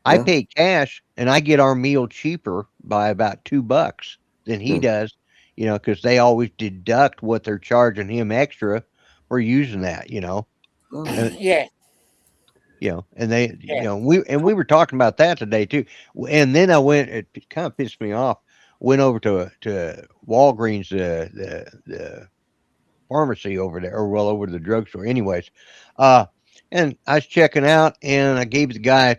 I Yeah. pay cash and I get our meal cheaper by about $2 than he Yeah. does, because they always deduct what they're charging him extra for using that, Oh, and Yeah, and they, yeah. we were talking about that today too. And then I went, it kind of pissed me off. Went over to Walgreens, the pharmacy over there, or well, over to the drugstore. Anyways, and I was checking out, and I gave the guy,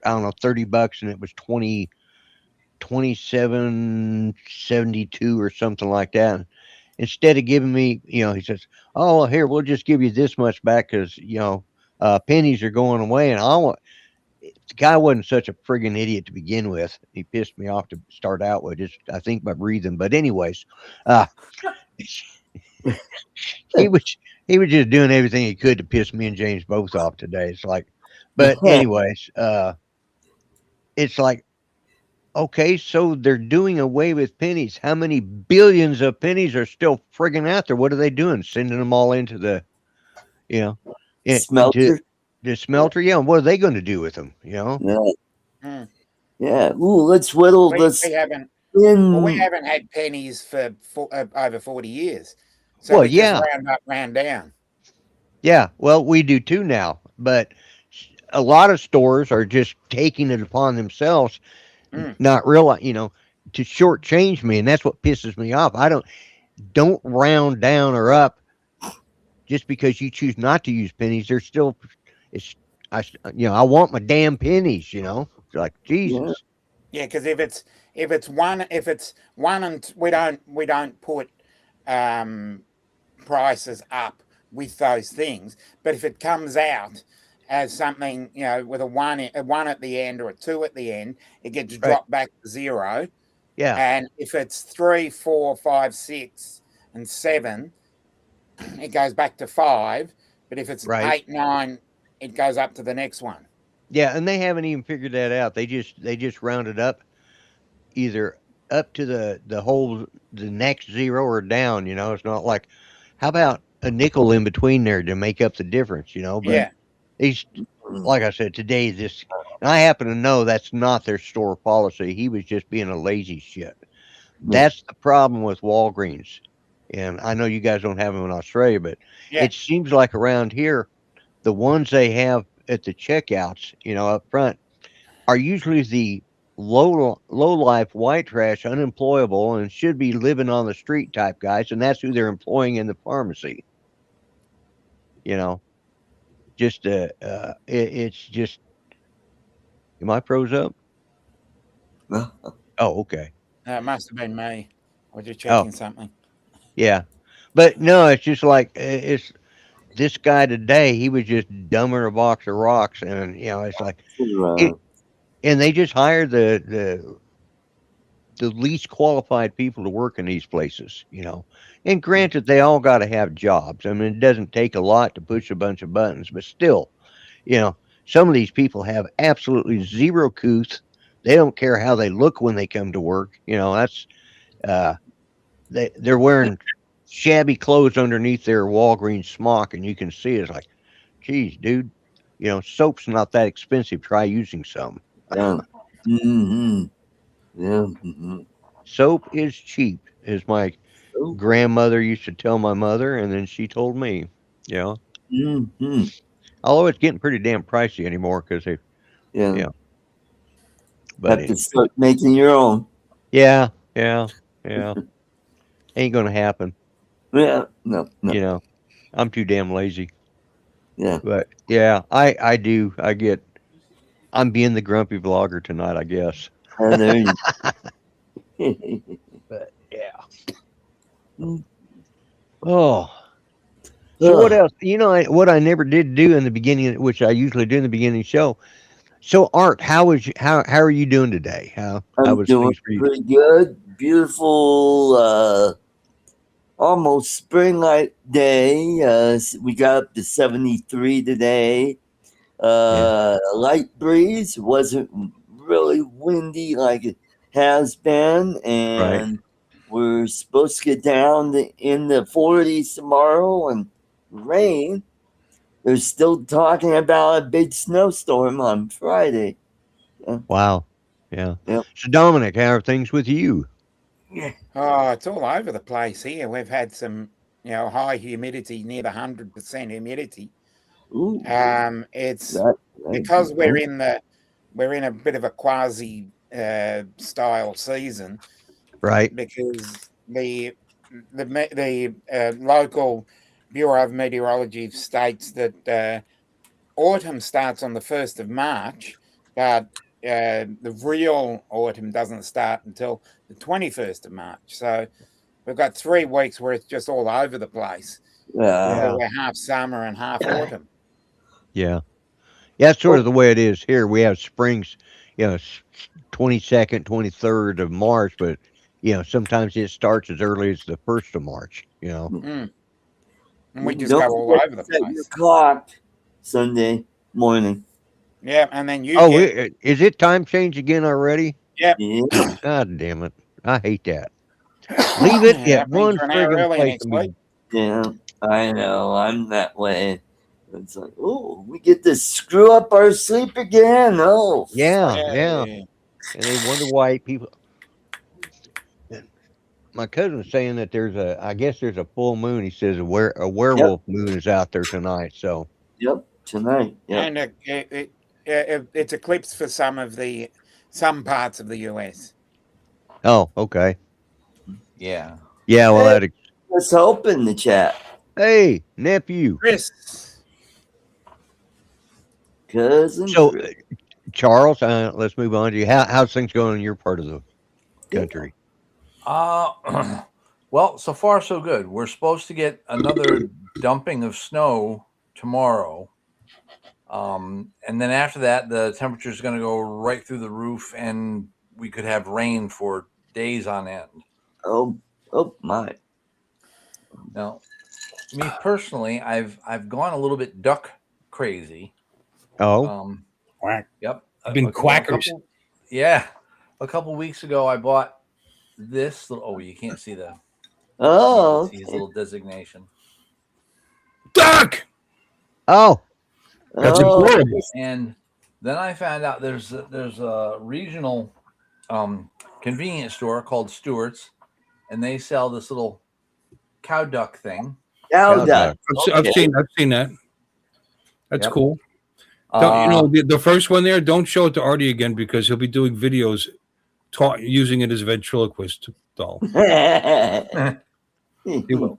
I don't know, $30, and it was 27.72 or something like that. And instead of giving me, he says, "Oh, well, here, we'll just give you this much back because pennies are going away." And the guy wasn't such a friggin' idiot to begin with. He pissed me off to start out with, just I think by breathing. But anyways, uh, he was he was just doing everything he could to piss me and James both off today. It's like, but anyways, it's like, okay, so they're doing away with pennies. How many billions of pennies are still friggin' out there? What are they doing? Sending them all into the, you know, into smelter. the smelter? Yeah. What are they going to do with them? Yeah. Mm. Yeah. Ooh, let's whittle We, this we haven't in. we haven't had pennies for over 40 years. So Well, we just yeah. round up, round down. Yeah. Well, we do too now, but a lot of stores are just taking it upon themselves, Mm. not realize, to shortchange me, and that's what pisses me off. Don't round down or up just because you choose not to use pennies. They're still, it's, I want my damn pennies. It's like Jesus. Yeah, because if it's one and we don't put prices up with those things, but if it comes out as something with a one at the end or a two at the end, it gets Right. dropped back to zero. Yeah. And if it's 3, 4, 5, 6, and 7, it goes back to 5. But if it's Right. 8, 9, it goes up to the next one. Yeah, and they haven't even figured that out. They just rounded up either up to the next zero or down. It's not like, how about a nickel in between there to make up the difference? But Yeah. he's, like I said today, and I happen to know that's not their store policy. He was just being a lazy shit. That's the problem with Walgreens. And I know you guys don't have them in Australia, but Yeah. it seems like around here, the ones they have at the checkouts, up front, are usually the low life white trash, unemployable, and should be living on the street type guys, and that's who they're employing in the pharmacy. Just it's just. Am I froze up? Oh, okay. It must have been me. I was just Oh, checking something. yeah, but no, it's just like it's this guy today. He was just dumbing a box of rocks, and it's like, it, and they just hired the least qualified people to work in these places. And granted, they all got to have jobs. I mean, it doesn't take a lot to push a bunch of buttons, but still, some of these people have absolutely zero couth. They don't care how they look when they come to work. That's uh, they're wearing shabby clothes underneath their Walgreens smock, and you can see it's like, geez, dude, soap's not that expensive. Try using some. Yeah. Mm-hmm. Yeah. Mm-hmm. Soap is cheap, as my grandmother used to tell my mother, and then she told me. Mm-hmm. Although it's getting pretty damn pricey anymore because they, Yeah. but Have to start making your own. yeah, ain't gonna happen. Yeah. No. You know, I'm too damn lazy. Yeah, But yeah, I do. I'm being the grumpy vlogger tonight, I guess. I know you. But yeah. Oh. So what Ugh, else? What I never did do in the beginning, which I usually do in the beginning of the show. So Art, how are you doing today? How I'm was doing things for you? pretty good. Beautiful, almost spring-like day. We got up to 73 today. A light breeze, wasn't really windy like it has been, Right. and we're supposed to get down in the 40s tomorrow and rain. They're still talking about a big snowstorm on Friday. Wow. Yeah. Yep. So Dominic, how are things with you? Oh, it's all over the place here. We've had some, high humidity, near the 100% humidity. Ooh, It's that, because we're in a bit of a quasi style season, Right. because the local Bureau of Meteorology states that autumn starts on the 1st of March, but the real autumn doesn't start until the 21st of March. So we've got 3 weeks where it's just all over the place, where Yeah. we're half summer and half autumn. Yeah. Yeah, that's sort of the way it is here. We have springs, 22nd, 23rd of March, but sometimes it starts as early as the 1st of March. Mm. And we just don't go all forget over to the set your place. clock Sunday morning. Yeah, and then you Oh, get, is it time change again already? yeah, Yeah, God damn it. I hate that. Leave it at that means one you're an hour friggin' early place next and week. yeah, I know. I'm that way. It's like, oh, we get to screw up our sleep again. Oh, Yeah, fuck. yeah. Yeah. And they wonder why people. My cousin's saying that I guess there's a full moon. He says a Yep, werewolf moon is out there tonight. So, yep, tonight. Yep. And it's eclipsed for some parts of the US. oh, okay. Yeah. Yeah, well, Hey, let's hope in the chat. hey, nephew. Chris, Cousin So, Chris. Charles, let's move on to you. How's things going in your part of the country? Well, so far so good. We're supposed to get another dumping of snow tomorrow. And then after that, the temperature is going to go right through the roof, and we could have rain for days on end. Oh, my. Now, me personally, I've gone a little bit duck crazy. Oh, Quack. Yep, Been quackers. A couple weeks ago, I bought this little. Oh, you can't see the. Oh, See his little designation. Duck. oh, That's oh, adorable. And then I found out there's a regional convenience store called Stewart's, and they sell this little cow duck thing. cow Cow duck. I've Okay. seen that. That's Yep. cool. Don't, the first one there, don't show it to Artie again, because he'll be doing videos using it as a ventriloquist doll. He will.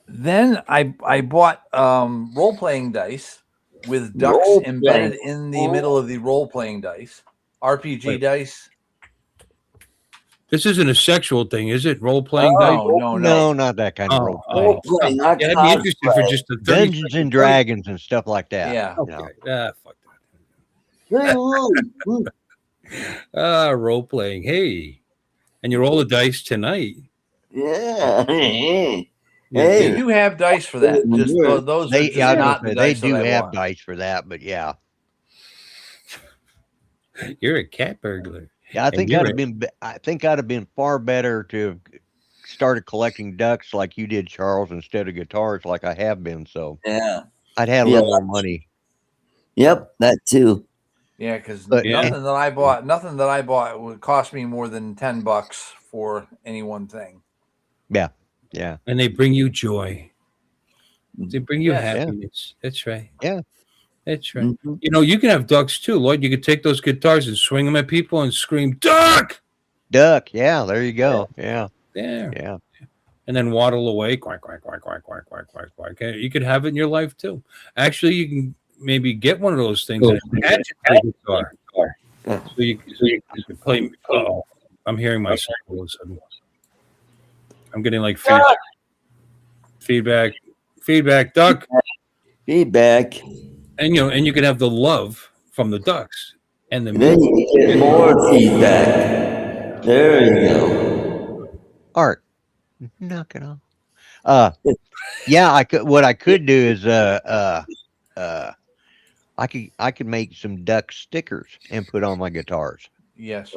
Then I bought role playing dice with ducks Role-playing. embedded in the middle of the role playing dice. RPG Wait. dice. This isn't a sexual thing, is it? Role playing dice? no, not that kind of Oh, role oh. playing. Role-playing, not Yeah, I'd be interested for cosplay. just a 30 Dungeons and Dragons and stuff like that. Yeah. Okay. Fuck Ooh, that. Role playing. Hey, and you roll the dice tonight. yeah. They Hey, do have dice for that. Just those are just I was not gonna the say, they dice do that I have want. dice for that, but yeah. You're a cat burglar. Yeah, And you're I think I'd have been far better to have started collecting ducks like you did, Charles, instead of guitars like I have been. So yeah. I'd had a Yeah. little more money. Yep, that too. Yeah, because But- nothing that I bought would cost me more than $10 for any one thing. Yeah. And they bring you joy. They bring you Yes. happiness. That's right. Yeah. That's right. Mhm. You can have ducks too, Lloyd. You could take those guitars and swing them at people and scream, "Duck!" Duck. Yeah, there you go. Yeah. There. Yeah. And and then waddle away. Quack, quack, quack, quack, quack, quack, quack, quack. Okay, you could have it in your life too. Actually, you can maybe get one of those things and attach it to the guitar. So you can play. Oh, I'm hearing myself all of a sudden. I'm getting like feedback, duck, Feedback. and you can have the love from the ducks and the And then music. you get more feedback. There you go. Art, knock it off. Yeah, I could. What I could do is I could make some duck stickers and put on my guitars. Yes.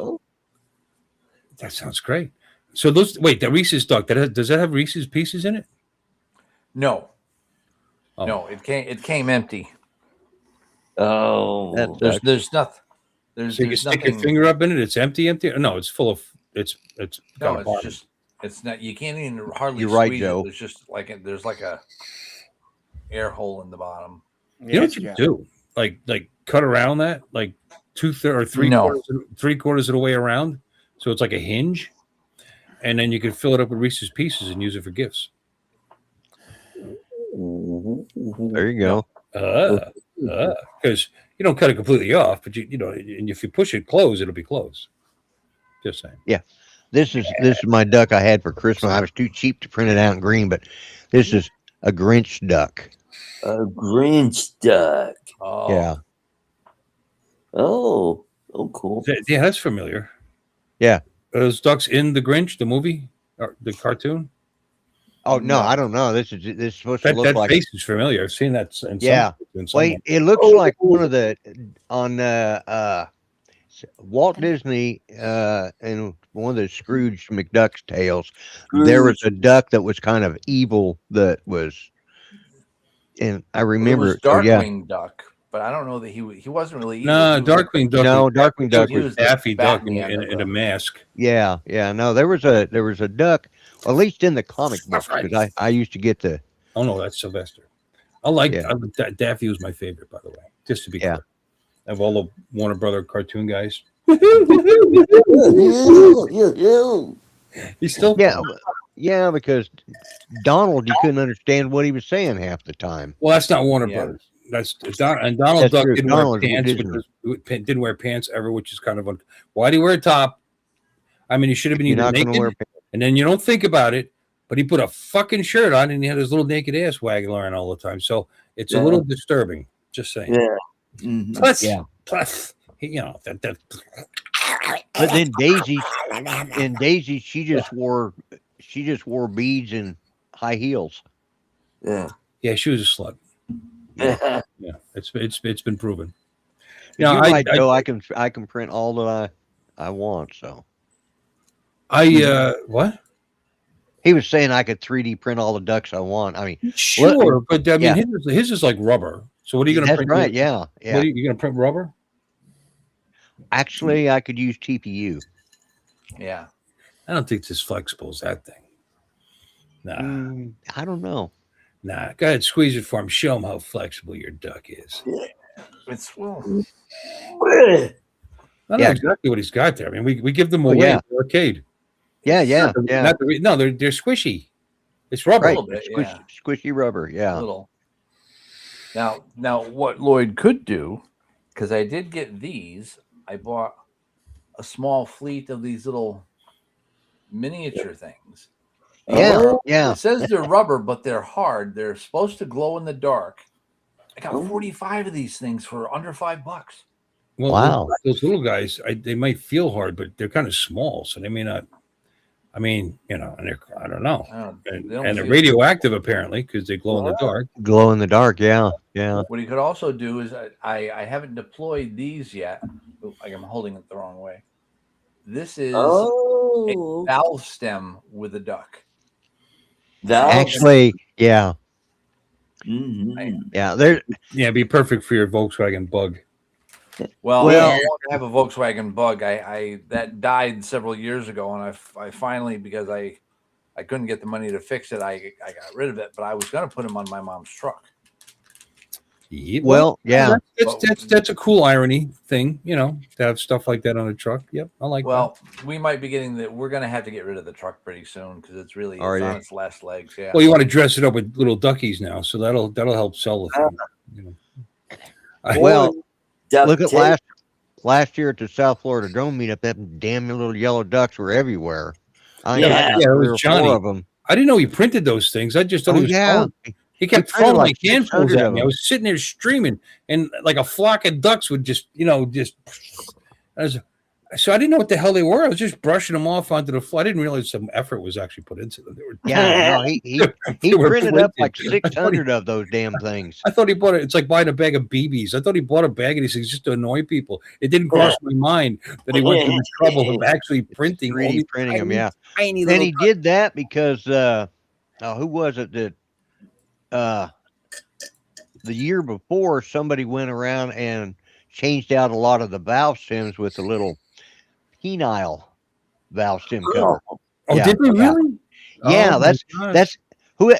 That sounds great. So the Reese's duck does that have Reese's Pieces in it? No. Oh. No, it came empty. Oh, There's nothing. So you can There's stick nothing. your finger up in it. It's empty. No, it's full of. It's No, got a it's bottom. just. It's not. You can't even hardly. You're right, squeeze Joe. It. There's just there's like a air hole in the bottom. You know what you do? Like cut around that, like 2/3 or 3/4 of the way around, so it's like a hinge, and then you can fill it up with Reese's Pieces and use it for gifts. There you go. Because you don't cut it completely off, but you know, and if you push it close, it'll be closed. Just saying. Yeah. This is my duck I had for Christmas. I was too cheap to print it out in green, but this is a Grinch duck. a Grinch duck. Oh, Yeah. Oh, cool. Yeah, that's familiar. Yeah. Are those ducks in the Grinch, the movie, or the cartoon? Oh no, No. I don't know. This is supposed to look That like. face is familiar. I've seen that in Yeah. some Wait, it looks like one of the on Walt Disney and one of the Scrooge McDuck's tales. There was a duck that was kind of evil that was, and I remember. It was Darkwing Duck, but I don't know that he wasn't really. evil. No, He was Darkwing Duck. No, was- Darkwing Duck he was. was the Daffy Duck Batman in a mask. Yeah, no, there was a duck, at least in the comic books, because I used to get the. Oh no, that's Sylvester. I like Yeah. Daffy was my favorite, by the way. Just to be Yeah. clear, of all the Warner Brother cartoon guys, he's still Yeah, because Donald, you couldn't understand what he was saying half the time. Well, that's not Warner Yeah. Brothers. That's Donald That's Duck true. didn't Donald wear pants. Disney. Didn't wear pants ever, which is kind of why do you wear a top? I mean, he should have been You're either not going to naked, wear pants. and then you don't think about it. But he put a fucking shirt on, and he had his little naked ass wagging around all the time. So it's a little disturbing. Just saying. Yeah. Mhm. Plus, Yeah. you know that. But then Daisy, she just wore beads and high heels. Yeah. Yeah, she was a slut. Yeah. Yeah, it's been proven. You're Yeah, right, Joe. I can print all that I want. So what? he was saying I could 3D print all the ducks I want. I mean, Sure, but I mean, Yeah. his is like rubber. So what are you going to that's print? right. Yeah. What are you going to print rubber? Actually, I could use TPU. Yeah. I don't think it's as flexible as that thing. Nah, I don't know. nah. Go ahead, squeeze it for him. Show him how flexible your duck is. It's I know Yeah. exactly what he's got there. I mean, we give them Oh, away yeah. at the arcade. Yeah. No, they're squishy. It's rubber. Right. little bit, yeah. Squishy rubber. Yeah. little. Now, what Lloyd could do, because I did get these, I bought a small fleet of these little miniature things. Yeah. It says they're rubber, but they're hard. They're supposed to glow in the dark. I got 45 of these things for under $5. Well, Wow. those little guys, they might feel hard, but they're kind of small, so they may not. I mean, you know, and I don't know. And They don't they're feel- radioactive apparently because they glow in the dark. Glow in the dark. Yeah. What he could also do is I haven't deployed these yet. Like I'm holding it the wrong way. This is a valve stem with a duck. Actually, yeah. Mhm. Yeah. There. Yeah, be perfect for your Volkswagen Bug. Well, Well- I don't have a Volkswagen Bug. I that died several years ago, and I finally, because I couldn't get the money to fix it, I got rid of it. But I was going to put him on my mom's truck. Yeah, Well, yeah. That's a cool irony thing, to have stuff like that on a truck. Yep, I like that. Well, we might be getting that. We're going to have to get rid of the truck pretty soon because it's really Are it's you? on its last legs. Yeah. Well, you want to dress it up with little duckies now, so that'll help sell the thing. Well, Duct look at tape. last year at the South Florida Drone Meetup. That damn little yellow ducks were everywhere. I Yeah. got Yeah, it 3 was or Johnny. 4 of them. I didn't know he printed those things. I just thought Oh he was yeah, throwing. He kept printed throwing like like handfuls 600 at of me. I them. was sitting there streaming, and like a flock of ducks would just. So I didn't know what the hell they were. I was just brushing them off onto the floor. I didn't realize some effort was actually put into them. They were, Yeah, no, he they were printed up like printed. 600 of those damn things. I thought he bought it. It's like buying a bag of BBs. I thought he bought a bag of these things just to annoy people. It didn't cross my mind that he went through the trouble of actually printing all 3D these printing them. Yeah. tiny Then little. he did that because who was it that the year before somebody went around and changed out a lot of the valve stems with the little penile valve stem cover. Oh, yeah, did they yeah. really? Yeah, Oh, my that's who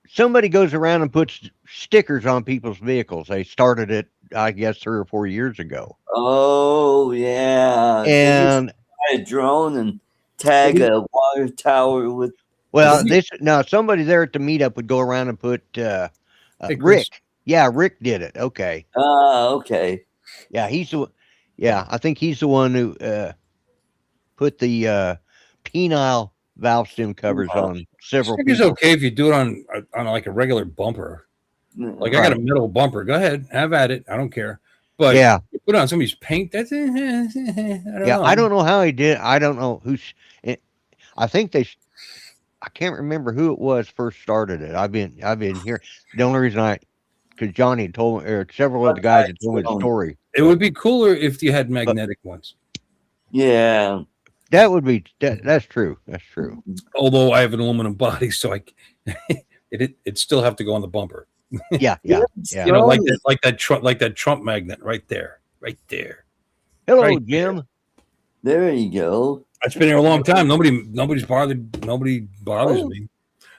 somebody goes around and puts stickers on people's vehicles. They started it, I guess, 3 or 4 years ago. Oh yeah. And Buy a drone and tag a water tower with. well, somebody there at the meetup would go around and put Hey, Chris. Rick. Yeah, Rick did it. Okay. Okay. Yeah, I think he's the one who put the penile valve stem covers on several Sticker's people. okay if you do it on like a regular bumper. Like I got a metal bumper. Go ahead, have at it. I don't care. But Yeah, you put it on somebody's paint. That's I don't know. I don't know how he did. I don't know who's. I think I can't remember who it was first started it. I've been here. The only reason because Johnny had told me, or several of the guys had told me the story. It would be cooler if you had magnetic ones. Yeah. That would be that's true. That's true. Although I have an aluminum body, so it still have to go on the bumper. Yeah. You know, like that Trump magnet right there. Hello, Right Jim. There you go. It's been here a long time. Nobody bothers me.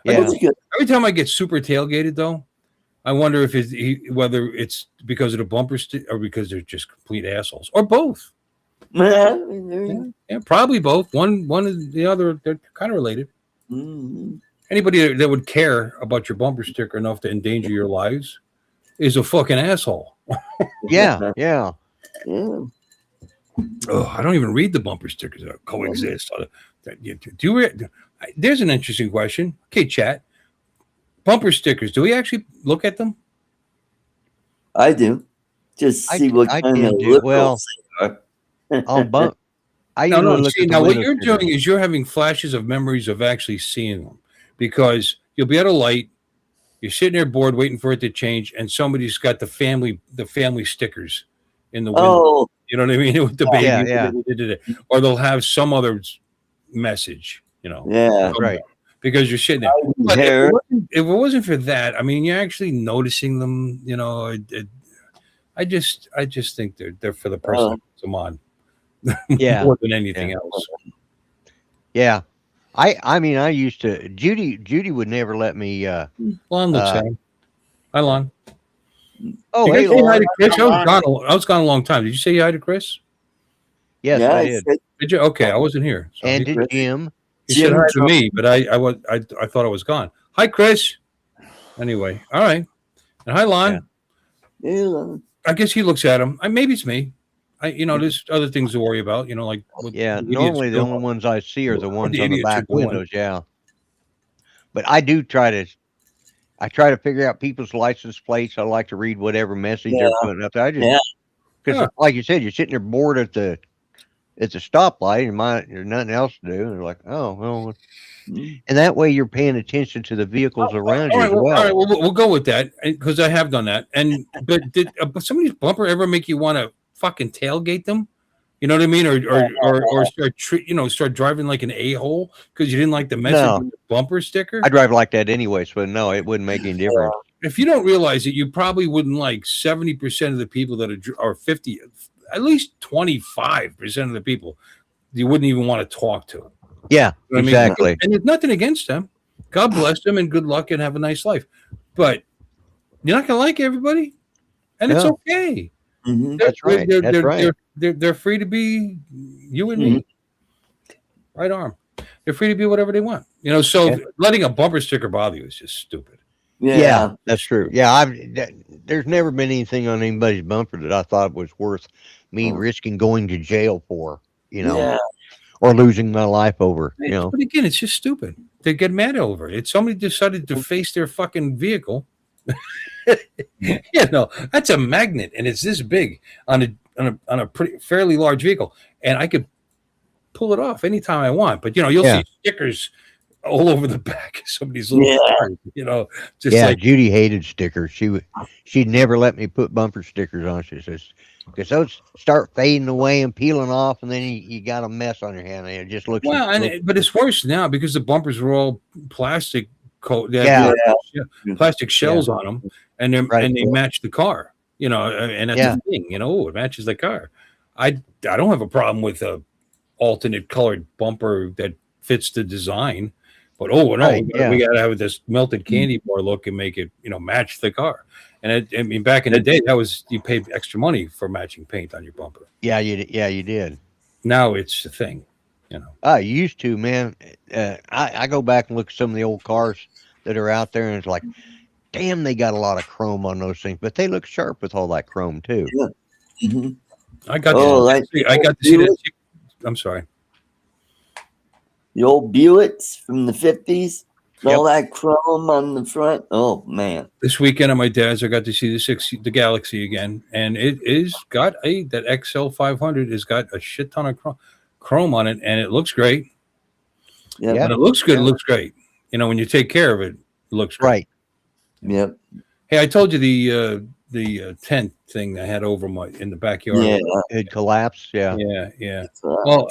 Yeah. That's good. Every time I get super tailgated, though, I wonder if whether it's because of the bumper or because they're just complete assholes, or both. Yeah, probably both. One and the other, they're kind of related. Mhm. Anybody that would care about your bumper sticker enough to endanger your lives is a fucking asshole. Yeah. Yeah. Oh, I don't even read the bumper stickers that coexist. There's an interesting question. Okay, chat. Bumper stickers. Do we actually look at them? I do. Just see what I kind can of do. Well, liberals they are. on bump. I No. usually look See, at the now what window you're stickers. doing is you're having flashes of memories of actually seeing them, because you'll be at a light, you're sitting there bored waiting for it to change, and somebody's got the family stickers in the window. Oh, You know what I mean? With the baby, Yeah. or they'll have some other message. yeah. Right. Because you're sitting there. But Hair. if it wasn't for that, I mean, you're actually noticing them. I just think they're for the person who puts them on. Yeah. More than anything else. Yeah. I mean, I used to. Judy would never let me. Lon looks at him. Hi, Lon. Oh, Did hey, you say hi Lauren. to Chris? I was gone a long time. Did you say hi to Chris? Yes, Yeah, I I did. said- Did you? Okay, I wasn't here. So And he did Jim. said Jim hi to Trump. me, but I thought I was gone. Hi, Chris. Anyway, all right. And hi, Lon. Yeah. I guess he looks at him. Maybe it's me. There's other things to worry about. Like what Yeah. the idiots Normally, the do. only ones I see are the What ones the on the idiots are back doing. windows. Yeah. But I do try to figure out people's license plates. I like to read whatever message they're putting up there. Because, like you said, you're sitting there bored at the stoplight, and there's nothing else to do. And they're like, oh, well, and that way you're paying attention to the vehicles around you as well. All right, we'll go with that because I have done that. But did somebody's bumper ever make you want to fucking tailgate them? You know what I mean? Or start driving like an a-hole because you didn't like the message on the bumper sticker? I drive like that anyways, but no, it wouldn't make any difference. If you don't realize it, you probably wouldn't like 70% of the people that are 50, at least 25% of the people you wouldn't even want to talk to. Yeah, You know what I mean? exactly. And there's nothing against them. God bless them and good luck and have a nice life. But you're not going to like everybody. and it's Yeah. okay. Mhm. That's right. That's right. They're free to be you and me. Right arm. They're free to be whatever they want. So Yeah. letting a bumper sticker bother you is just stupid. Yeah. That's true. There's never been anything on anybody's bumper that I thought was worth me risking going to jail for, Yeah. or losing my life over, But again, it's just stupid. They get mad over it. If somebody decided to face their fucking vehicle, that's a magnet, and it's this big on a pretty fairly large vehicle, and I could pull it off anytime I want. But you'll Yeah. see stickers all over the back of somebody's little car, just Yeah, like Judy hated stickers. She'd never let me put bumper stickers on. She says, because those start fading away and peeling off, and then you got a mess on your hand, and it just looks. but it's worse now because the bumpers are all plastic coat. They Yeah. have plastic shells on them, and they match the car. And that's the thing. It matches the car. I don't have a problem with a alternate colored bumper that fits the design, but we gotta have this melted candy bar look and make it match the car. And I mean, back in the day, that was you paid extra money for matching paint on your bumper. Yeah, you did. Now it's a thing. I used to, man. I go back and look at some of the old cars that are out there, and it's like, damn, they got a lot of chrome on those things, but they look sharp with all that chrome too. Yeah. Mm-hmm. I got to see that. I'm sorry. The old Buicks from the 50s. All that chrome on the front. Oh, man. This weekend at my dad's, I got to see the Galaxy again, and it is got that XL 500 has got a shit ton of chrome on it, and it looks great. Yeah. When it looks good, it looks great. When you take care of it, it looks great. Right. Yep. Hey, I told you the tent thing I had over in the backyard. Yeah. It collapsed. Yeah. Yeah. Well,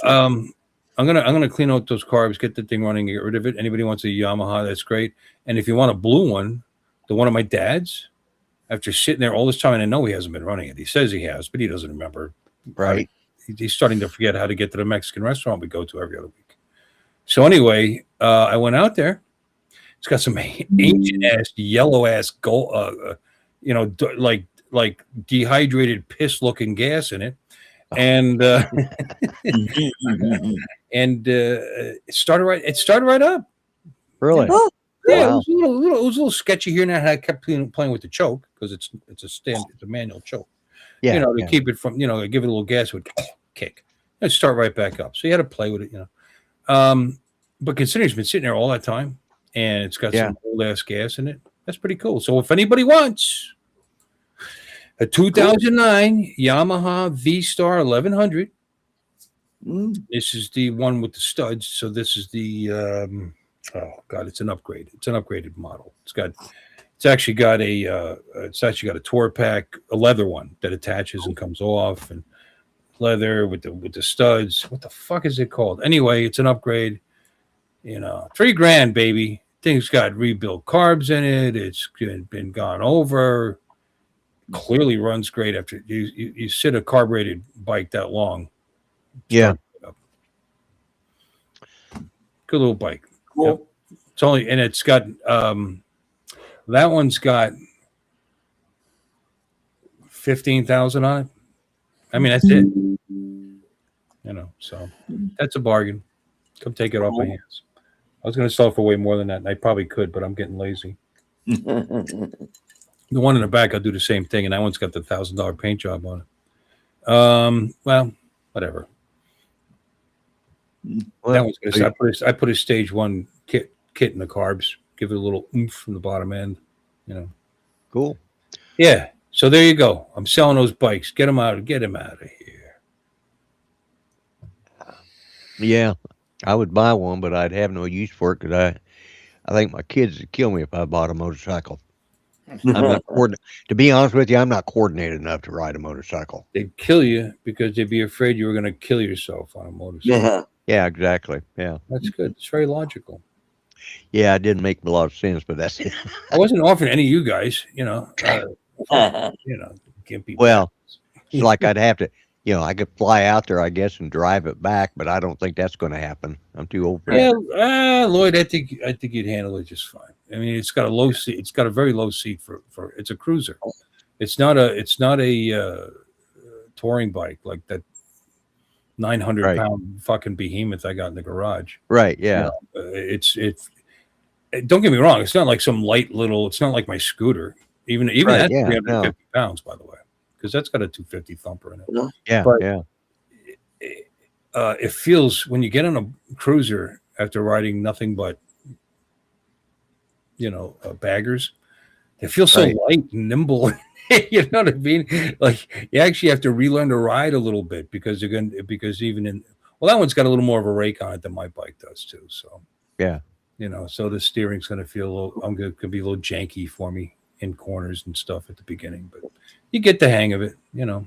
I'm gonna clean out those carbs, get the thing running, get rid of it. Anybody wants a Yamaha, that's great. And if you want a blue one, the one of my dad's, after sitting there all this time, and I know he hasn't been running it. He says he has, but he doesn't remember. Right. He's starting to forget how to get to the Mexican restaurant we go to every other week. So anyway, I went out there. It's got some ancient ass, yellow ass gold, like dehydrated piss looking gas in it. And it started right up. Really? Yeah, Wow. it was a little sketchy here and there. I kept playing with the choke because it's a manual choke. Yeah. To keep it from give it a little gas, it would kick. It'd start right back up. So you had to play with it, But considering it's been sitting there all that time and it's got some old ass gas in it, that's pretty cool. So if anybody wants a 2009 Yamaha V-Star 1100. This is the one with the studs. So this is the it's an upgrade. It's an upgraded model. It's actually got a tour pack, a leather one that attaches and comes off, and leather with the studs. What the fuck is it called? Anyway, it's an upgrade. $3,000, baby. Thing's got rebuilt carbs in it. It's been gone over. Clearly runs great after you sit a carbureted bike that long. Yeah. Good little bike. Cool. Yep. It's got that one's got 15,000 on it. I mean, that's it. So that's a bargain. Come take it off my hands. I was going to sell it for way more than that, and I probably could, but I'm getting lazy. The one in the back, I'll do the same thing, and that one's got the $1,000 paint job on it. Well, whatever. Well, That one's good. I put a stage 1 kit in the carbs, give it a little oomph from the bottom end. Cool. Yeah. So there you go. I'm selling those bikes. Get them out of here. Yeah, I would buy one, but I'd have no use for it because I think my kids would kill me if I bought a motorcycle. I'm not to be honest with you, I'm not coordinated enough to ride a motorcycle. They'd kill you because they'd be afraid you were going to kill yourself on a motorcycle. Yeah. Yeah, exactly. Yeah. That's good. It's very logical. Yeah, it didn't make a lot of sense, but that's it. I wasn't offering any of you guys, gimpy. Well, it's like I'd have to, I could fly out there, I guess, and drive it back, but I don't think that's going to happen. I'm too old for that. Lloyd, I think you'd handle it just fine. I mean, it's got a low seat. It's got a very low seat for it's a cruiser. It's not a touring bike like that 900 Right. pound fucking behemoth I got in the garage. Right. Yeah. It's don't get me wrong, it's not like some light little, it's not like my scooter. Even Right, that's yeah, 350 pounds, by the way, because that's got a 250 thumper in it. Yeah. But yeah. It feels, when you get on a cruiser after riding nothing but baggers, it feels so Right. light and nimble. You know what I mean? Like, you actually have to relearn to ride a little bit because even in, well, that one's got a little more of a rake on it than my bike does too. So Yeah. so the steering's going to feel a little, could be a little janky for me in corners and stuff at the beginning, but you get the hang of it. Yeah.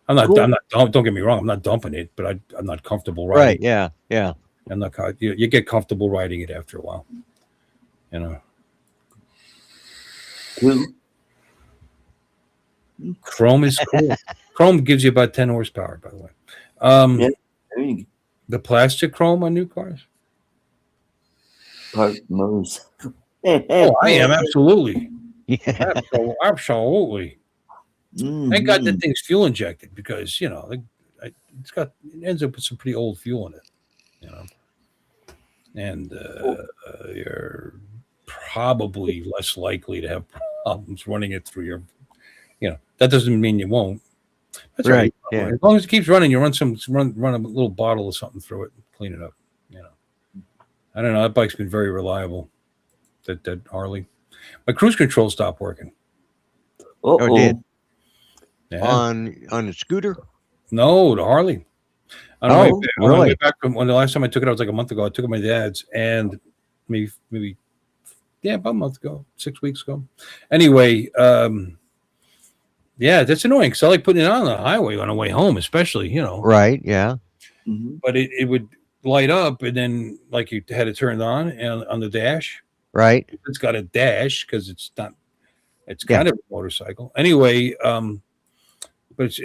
I'm not. Cool. I'm not. Don't get me wrong. I'm not dumping it, but I'm not comfortable riding. Right. Yeah. Yeah. I'm not. You get comfortable riding it after a while. Cool. Chrome is cool. Chrome gives you about 10 horsepower, by the way. Yeah. There you The plastic chrome on new cars. Part nose. Oh, I am absolutely, Yeah. absolutely. Thank God that thing's fuel injected, because it ends up with some pretty old fuel in it. And you're probably less likely to have problems running it through your. That doesn't mean you won't. That's Right, right. yeah. As long as it keeps running, you run a little bottle of something through it, and clean it up. I don't know. That bike's been very reliable. That Harley. My cruise control stopped working. Oh, it did. Yeah. On the scooter? No, the Harley. On the really? way back from when the last time I took it, I was like a month ago. I took it to my dad's, and maybe about a month ago, 6 weeks ago. Anyway, yeah, that's annoying because I like putting it on the highway on the way home, especially, Right. Yeah. But it would light up, and then like you had it turned on and on the dash. Right. It's got a dash because it's not. It's kind of a motorcycle. Anyway, but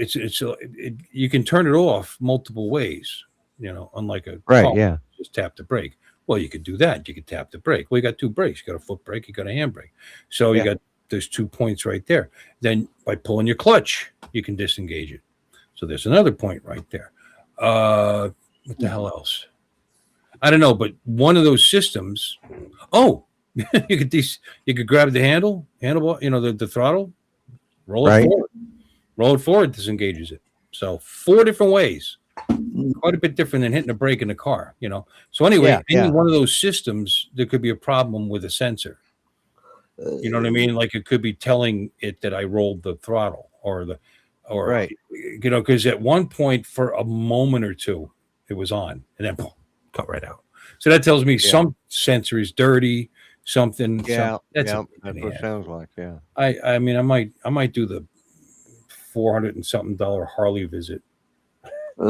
you can turn it off multiple ways. Unlike a Right. car, Yeah. just tap the brake. Well, you could do that. You could tap the brake. Well, you got two brakes. You got a foot brake. You got a hand brake. So you got there's 2 points right there. Then by pulling your clutch, you can disengage it. So there's another point right there. What the hell else? I don't know, but one of those systems. Oh, you could grab the handlebar, the throttle, roll it forward, disengages it. So 4 different ways. Quite a bit different than hitting a brake in the car, So anyway, any one of those systems, there could be a problem with a sensor. You know what I mean? Like, it could be telling it that I rolled the throttle right. Because at one point for a moment or two it was on, and then boom, cut right out. So that tells me some sensor is dirty. Something. Yeah. That's what it sounds like. Yeah. I mean, I might do the $400 and something Harley visit.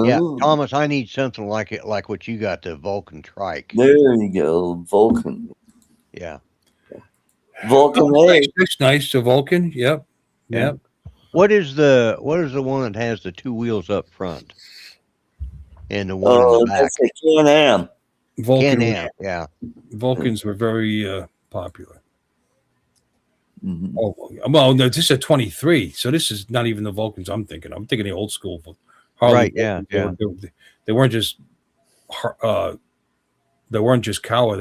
Yeah, Thomas, I need something like it, like what you got, the Vulcan trike. There you go, Vulcan. Yeah. Vulcan. It's nice. The Vulcan. Yep. Yep. What is the one that has the 2 wheels up front and the one in the back? That's a Can-Am. Vulcan. Can-Am. Yeah. Vulcans were very popular. Mm-hmm. Oh well, no, this is a 23, so this is not even the Vulcans I'm thinking. I'm thinking the old school Harley. Right. Yeah. Yeah. They weren't just Kawa.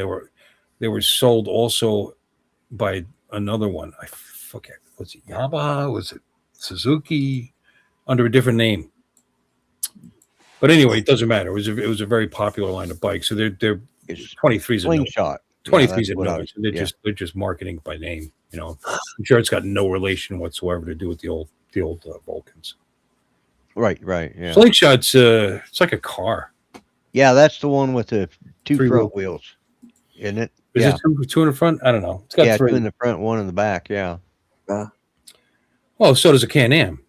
They were sold also by another one. I forget. Was it Yamaha? Was it Suzuki? Under a different name. But anyway, it doesn't matter. It was a very popular line of bikes. So they're 23s. Slingshot. 23s at no. They're just marketing by name. I'm sure it's got no relation whatsoever to do with the old Vulcans. Right. Yeah. Slingshot's it's like a car. Yeah, that's the one with the 2 3 front wheels, isn't it? Is it two in the front? I don't know. It's got 3 2 in the front, 1 in the back. Yeah. Well, so does a Can-Am.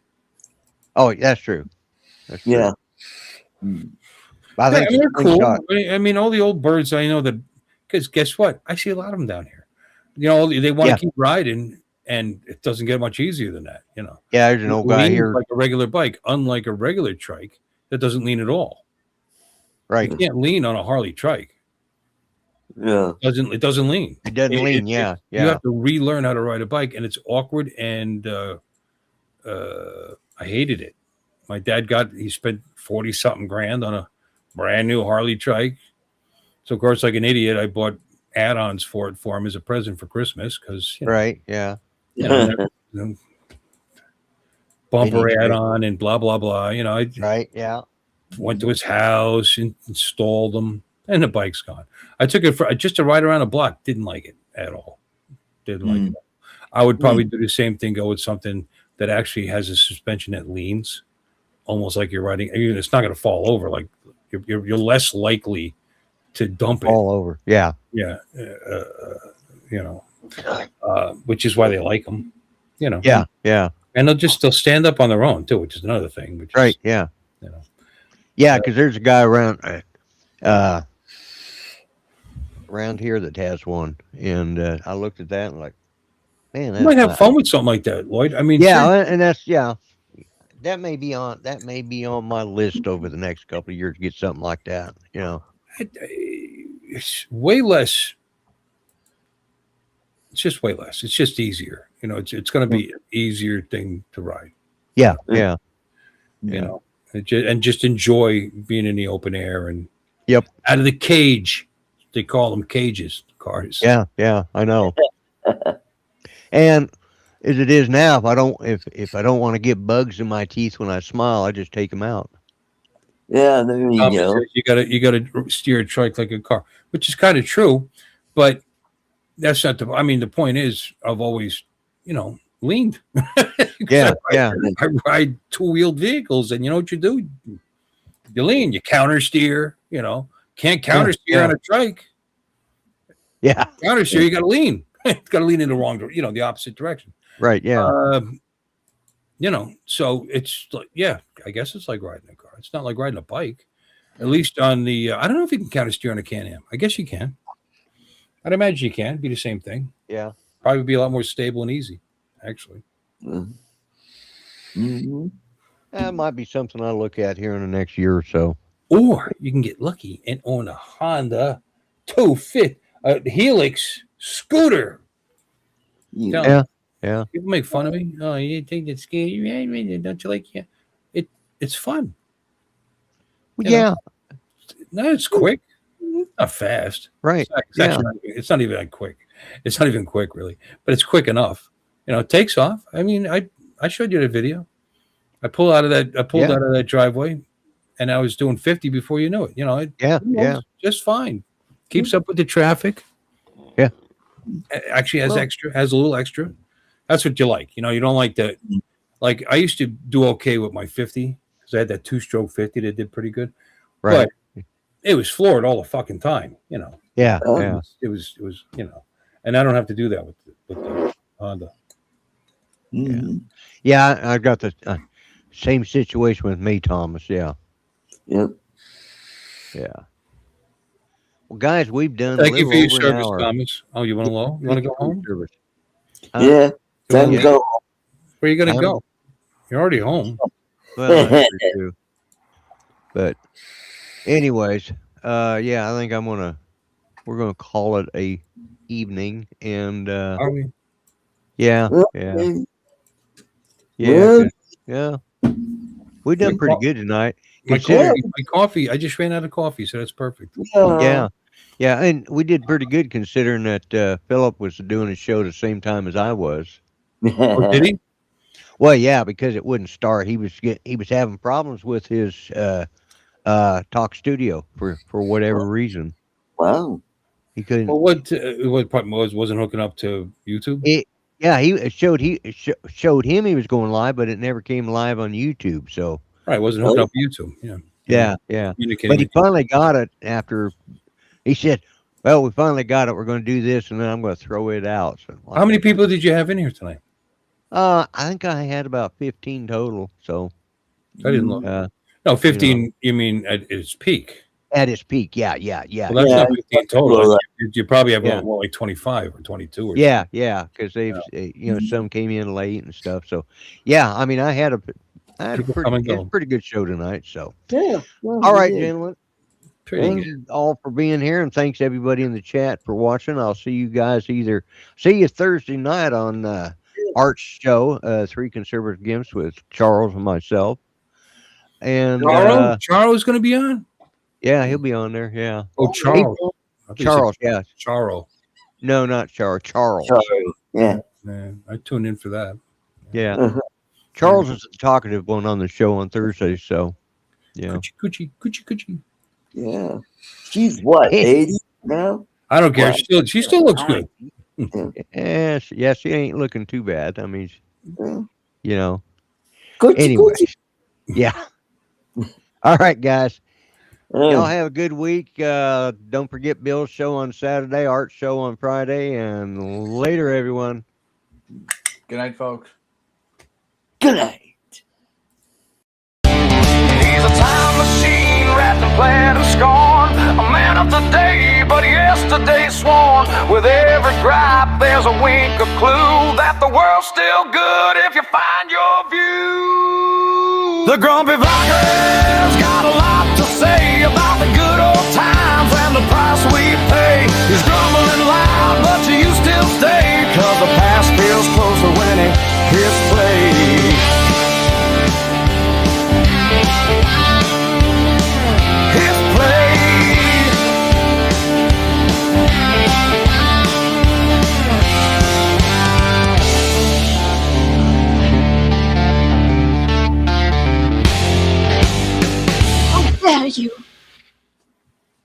Oh, that's true. That's true. Yeah. I think they're cool. Slingshot. I mean, all the old birds I know that, because guess what? I see a lot of them down here. They want to keep riding, and it doesn't get much easier than that. Yeah, there's an old guy here. Like a regular bike, unlike a regular trike that doesn't lean at all. Right. You can't lean on a Harley trike. Yeah. It doesn't lean. It doesn't lean. Yeah. You have to relearn how to ride a bike, and it's awkward. And I hated it. My dad he spent 40 something grand on a brand new Harley trike. So of course, like an idiot, I bought add-ons for him as a present for Christmas because Right. Yeah. Bumper add-on and blah blah blah. I Right. Yeah. went to his house and installed them, and the bike's gone. I took it for just to ride around a block. Didn't like it at all. Didn't like it. I would probably do the same thing. Go with something that actually has a suspension that leans, almost like you're riding. It's not going to fall over. Like you're less likely to dump it all over. Yeah. Yeah. Which is why they like them. Yeah. Yeah. And they'll stand up on their own too, which is another thing. Right. Yeah. Yeah, because there's a guy around here that has one, and I looked at that and like, man, you might have fun with something like that, Lloyd. I mean, yeah, and that may be on my list over the next couple of years to get something like that. It's way less. It's just way less. It's just easier. It's going to be an easier thing to ride. Yeah. Yeah. And just enjoy being in the open air and out of the cage. They call them cages, cars. Yeah. Yeah. I know. And as it is now, if I don't want to get bugs in my teeth when I smile, I just take them out. Yeah, there you go. You gotta steer a trike like a car, which is kind of true, but that's not the. I mean, the point is, I've always, leaned. Yeah, I ride two-wheeled vehicles, and you know what you do? You lean. You counter steer. Can't counter steer on a trike. Yeah, counter steer. You got to lean. You got to lean in the wrong, the opposite direction. Right. Yeah. So it's like, I guess it's like riding a car. It's not like riding a bike. At least on the, I don't know if you can counter steer on a Can-Am. I guess you can. I'd imagine you can. It'd be the same thing. Yeah. Probably be a lot more stable and easy, actually. That might be something I'll look at here in the next year or so. Or you can get lucky and own a Honda 250 Helix scooter. Yeah. Yeah. People make fun of me. Oh, you think it's scary? Don't you like it? It's fun. Yeah. No, it's quick. Not fast. Right. It's not even that quick. It's not even quick, really. But it's quick enough. It takes off. I mean, I showed you the video. I pulled out of that driveway, and I was doing 50 before you knew it. It just fine. Keeps up with the traffic. Yeah. Actually has a little extra. That's what you like. You don't like that. Like I used to do okay with my 50 because I had that 2-stroke 50 that did pretty good. Right. But it was floored all the fucking time. Yeah. Yeah. It was and I don't have to do that with the Honda. Yeah. I got the same situation with me, Thomas. Yeah. Yep. Yeah. Well, guys, we've done. Thank you for your service, Thomas. Oh, you want to go home? Yeah. Time to go. Where are you going to go? You're already home. Well, that's true. But, anyways, I think we're gonna call it a evening, and Are we? Yeah. We've done pretty good tonight. My coffee. I just ran out of coffee, so that's perfect. Yeah, and we did pretty good considering that Philip was doing his show the same time as I was. Oh, did he? Well, yeah, because it wouldn't start. He was having problems with his talk studio for whatever reason. Wow. He couldn't. Well, what problem wasn't hooking up to YouTube? He showed him he was going live, but it never came live on YouTube. So right, wasn't hooked up to YouTube. Yeah. But he finally got it after he said, "Well, we finally got it. We're going to do this, and then I'm going to throw it out." So how many people did you have in here tonight? I think I had about 15 total. So I didn't look. No, 15. You mean at its peak? At its peak, yeah. Well, that's not 15 total. You probably have more like 25 or 22. Or because they've some came in late and stuff. So I mean, I had a pretty good show tonight. So yeah. All right, gentlemen. Pretty Thank good. you all for being here, and thanks everybody in the chat for watching. I'll see you guys see you Thursday night on Art's show, Three Conservative Gimps with Charles and myself. And Charles is going to be on. yeah, he'll be on there. Yeah. Oh, Charles. I thought you said Charles, yeah. Charles. No, not Charles. Charles. Sorry. Yeah. Man, I tuned in for that. Yeah. Uh-huh. Charles is the talkative one on the show on Thursday, so yeah. Coochie. Yeah. She's what, 80 now? I don't care. Wow. She still looks good. Yeah, she ain't looking too bad. I mean, Yeah. you know. Coochie, Anyways, coochie. yeah. All right, guys. Yeah. Y'all have a good week. Don't forget Bill's show on Saturday, Art's show on Friday, and later, everyone. Good night, folks. Good night. He's a time machine wrapped in plaid and scorn. A man of the day, but yesterday sworn. With every gripe, there's a wink of clue that the world's still good if you find your view. The grumpy vicar's got a lot to say about the good old times and the price we pay. He's grumbling loud, but you still stay, 'cause the past feels closer when he hits play. His play. How dare you!